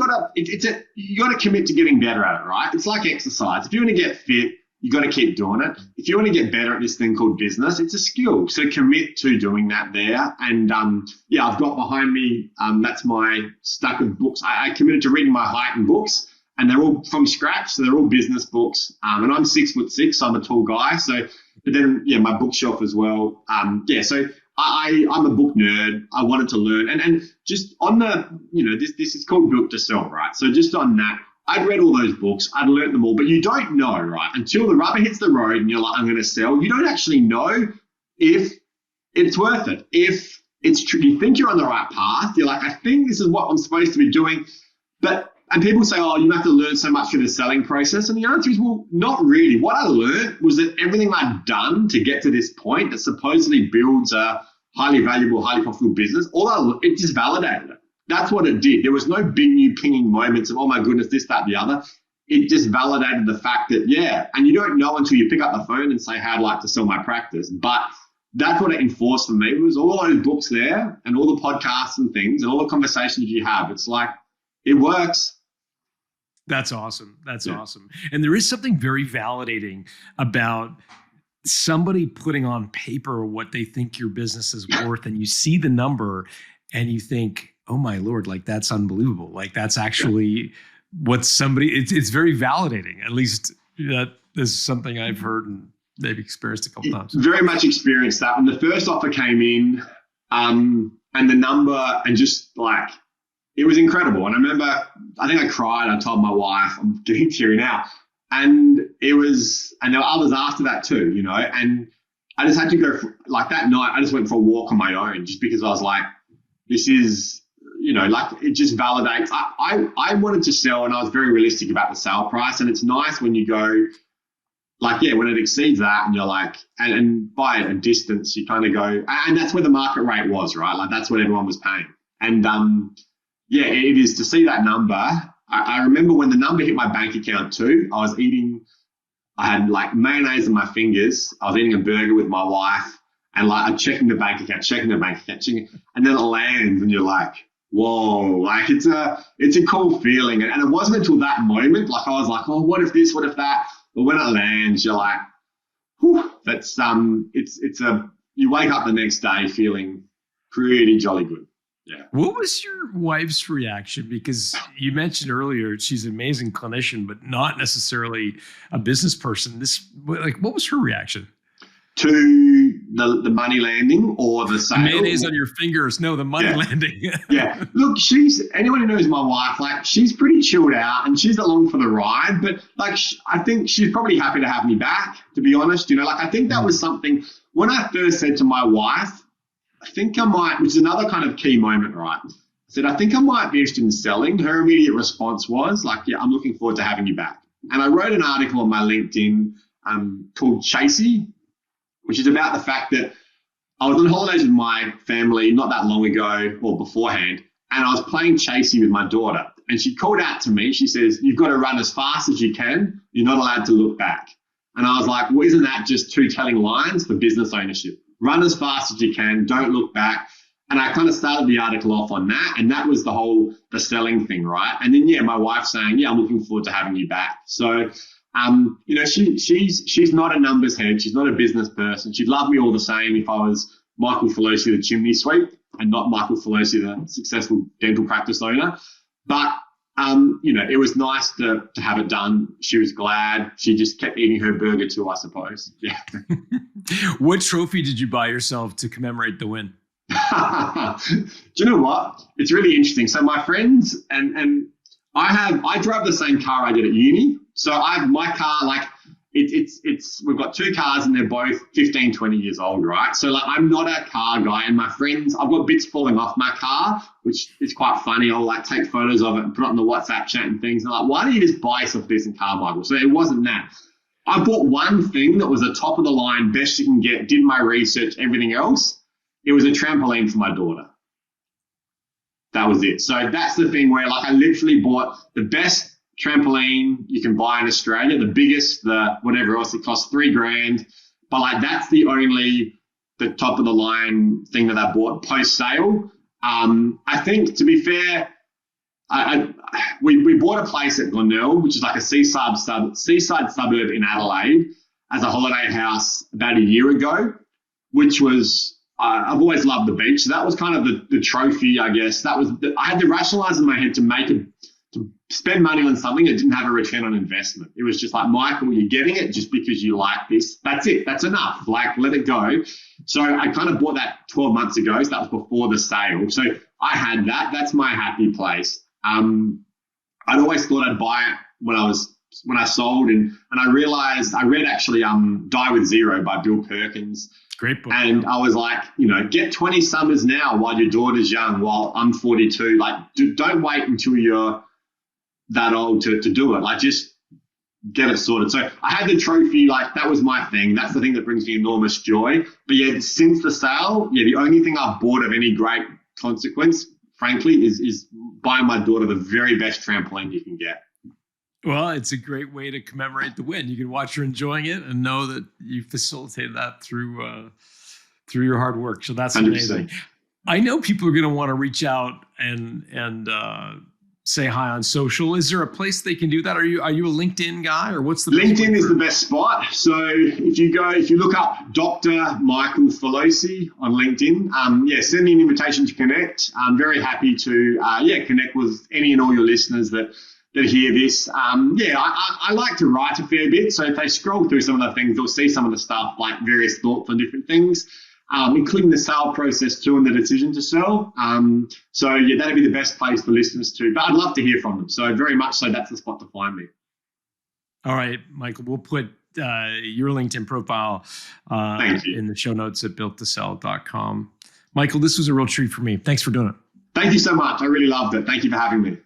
you got to commit to getting better at it, right? It's like exercise. If you want to get fit, you got to keep doing it. If you want to get better at this thing called business, it's a skill. So commit to doing that there. And I've got behind me, that's my stack of books. I committed to reading my Heighten books, and they're all from scratch. So they're all business books. And I'm 6'6", so I'm a tall guy. So, but then, my bookshelf as well. So I'm a book nerd. I wanted to learn. And just on this is called Built to Sell, right? So just on that, I'd read all those books. I'd learned them all, but you don't know, right? Until the rubber hits the road and you're like, I'm going to sell. You don't actually know if it's worth it. If it's true, you think you're on the right path. You're like, I think this is what I'm supposed to be doing. And people say, oh, you have to learn so much through the selling process. And the answer is, well, not really. What I learned was that everything I'd done to get to this point that supposedly builds a highly valuable, highly profitable business, it just validated it. That's what it did. There was no big new pinging moments of, oh my goodness, this, that, the other. It just validated the fact that, and you don't know until you pick up the phone and say, how I'd like to sell my practice. But that's what it enforced for me, was all those books there and all the podcasts and things and all the conversations you have. It's like, it works. That's awesome. That's awesome. And there is something very validating about somebody putting on paper what they think your business is worth, and you see the number and you think, oh my Lord, like that's unbelievable. Like that's actually what it's very validating. At least that is something I've heard and maybe experienced a couple times. Very much experienced that. When the first offer came in, and the number, and just like, it was incredible. And I remember, I think I cried. I told my wife, I'm getting teary now. And there were others after that too, and I just had to go like that night. I just went for a walk on my own, just because I was like, this is, it just validates. I wanted to sell, and I was very realistic about the sale price. And it's nice when you go like, when it exceeds that, and you're like, and by a distance, you kind of go, and that's where the market rate was, right? Like that's what everyone was paying. And it is to see that number. I remember when the number hit my bank account too, I had like mayonnaise on my fingers. I was eating a burger with my wife, and like I'm checking the bank account, and then it lands, and you're like, whoa, like it's a cool feeling. And it wasn't until that moment, like I was like, oh, what if this, what if that? But when it lands, you're like, whew, that's you wake up the next day feeling pretty jolly good. Yeah. What was your wife's reaction? Because you mentioned earlier she's an amazing clinician, but not necessarily a business person. What was her reaction? To the money landing or the sale? Mayonnaise on your fingers. No, the money landing. Yeah. Look, anyone who knows my wife, like she's pretty chilled out and she's along for the ride. But like, I think she's probably happy to have me back, to be honest. I think that was something when I first said to my wife, I think I might, which is another kind of key moment, right? I said, I think I might be interested in selling. Her immediate response was like, yeah, I'm looking forward to having you back. And I wrote an article on my LinkedIn called Chasey, which is about the fact that I was on holidays with my family not that long ago or beforehand, and I was playing Chasey with my daughter. And she called out to me. She says, "You've got to run as fast as you can. You're not allowed to look back." And I was like, well, isn't that just two telling lines for business ownership? Run as fast as you can. Don't look back. And I kind of started the article off on that. And that was the selling thing, right? And then, my wife saying, "Yeah, I'm looking forward to having you back." So, she's not a numbers head. She's not a business person. She'd love me all the same if I was Michael Filosi, the chimney sweep, and not Michael Filosi, the successful dental practice owner. But, it was nice to have it done. She was glad. She just kept eating her burger too, I suppose. Yeah. What trophy did you buy yourself to commemorate the win? Do you know what? It's really interesting. So my friends and I drive the same car I did at uni. So my car, like we've got two cars and they're both 15, 20 years old, right? So like I'm not a car guy, and my friends, I've got bits falling off my car, which is quite funny. I'll like take photos of it and put it on the WhatsApp chat and things. And like, why don't you just buy yourself a decent car, Michael? So it wasn't that. I bought one thing that was a top of the line, best you can get, did my research, everything else. It was a trampoline for my daughter. That was it. So that's the thing where like I literally bought the best trampoline you can buy in Australia, the biggest, the whatever else. It costs $3,000. But like that's the top of the line thing that I bought post sale. I think, to be fair, we bought a place at Glenelg, which is like a seaside suburb in Adelaide, as a holiday house about a year ago, which was. I've always loved the beach. So that was kind of the trophy, I guess. I had to rationalize in my head to spend money on something that didn't have a return on investment. It was just like, Michael, you're getting it just because you like this. That's it. That's enough. Like, let it go. So I kind of bought that 12 months ago. So that was before the sale. So I had that. That's my happy place. I'd always thought I'd buy it when I sold, and I realized I read actually Die with Zero by Bill Perkins. Great book. And I was like, get 20 summers now while your daughter's young, while I'm 42. Like, don't wait until you're that old to do it. Like, just get it sorted. So I had the trophy. Like, that was my thing. That's the thing that brings me enormous joy. But yeah, since the sale, the only thing I've bought of any great consequence, frankly, is buying my daughter the very best trampoline you can get. Well, it's a great way to commemorate the win. You can watch her enjoying it and know that you facilitated that through your hard work. So that's 100%. Amazing. I know people are going to want to reach out and say hi on social. Is there a place they can do that? Are you a LinkedIn guy, or what's the LinkedIn is the best spot. So if you look up Dr. Michael Filosi on LinkedIn, send me an invitation to connect. I'm very happy to connect with any and all your listeners that hear this. I like to write a fair bit. So if they scroll through some of the things, they'll see some of the stuff, like various thoughts on different things, including the sale process too and the decision to sell. That'd be the best place for listeners to. But I'd love to hear from them. So very much so, that's the spot to find me. All right, Michael, we'll put your LinkedIn profile in the show notes at builttosell.com. Michael, this was a real treat for me. Thanks for doing it. Thank you so much. I really loved it. Thank you for having me.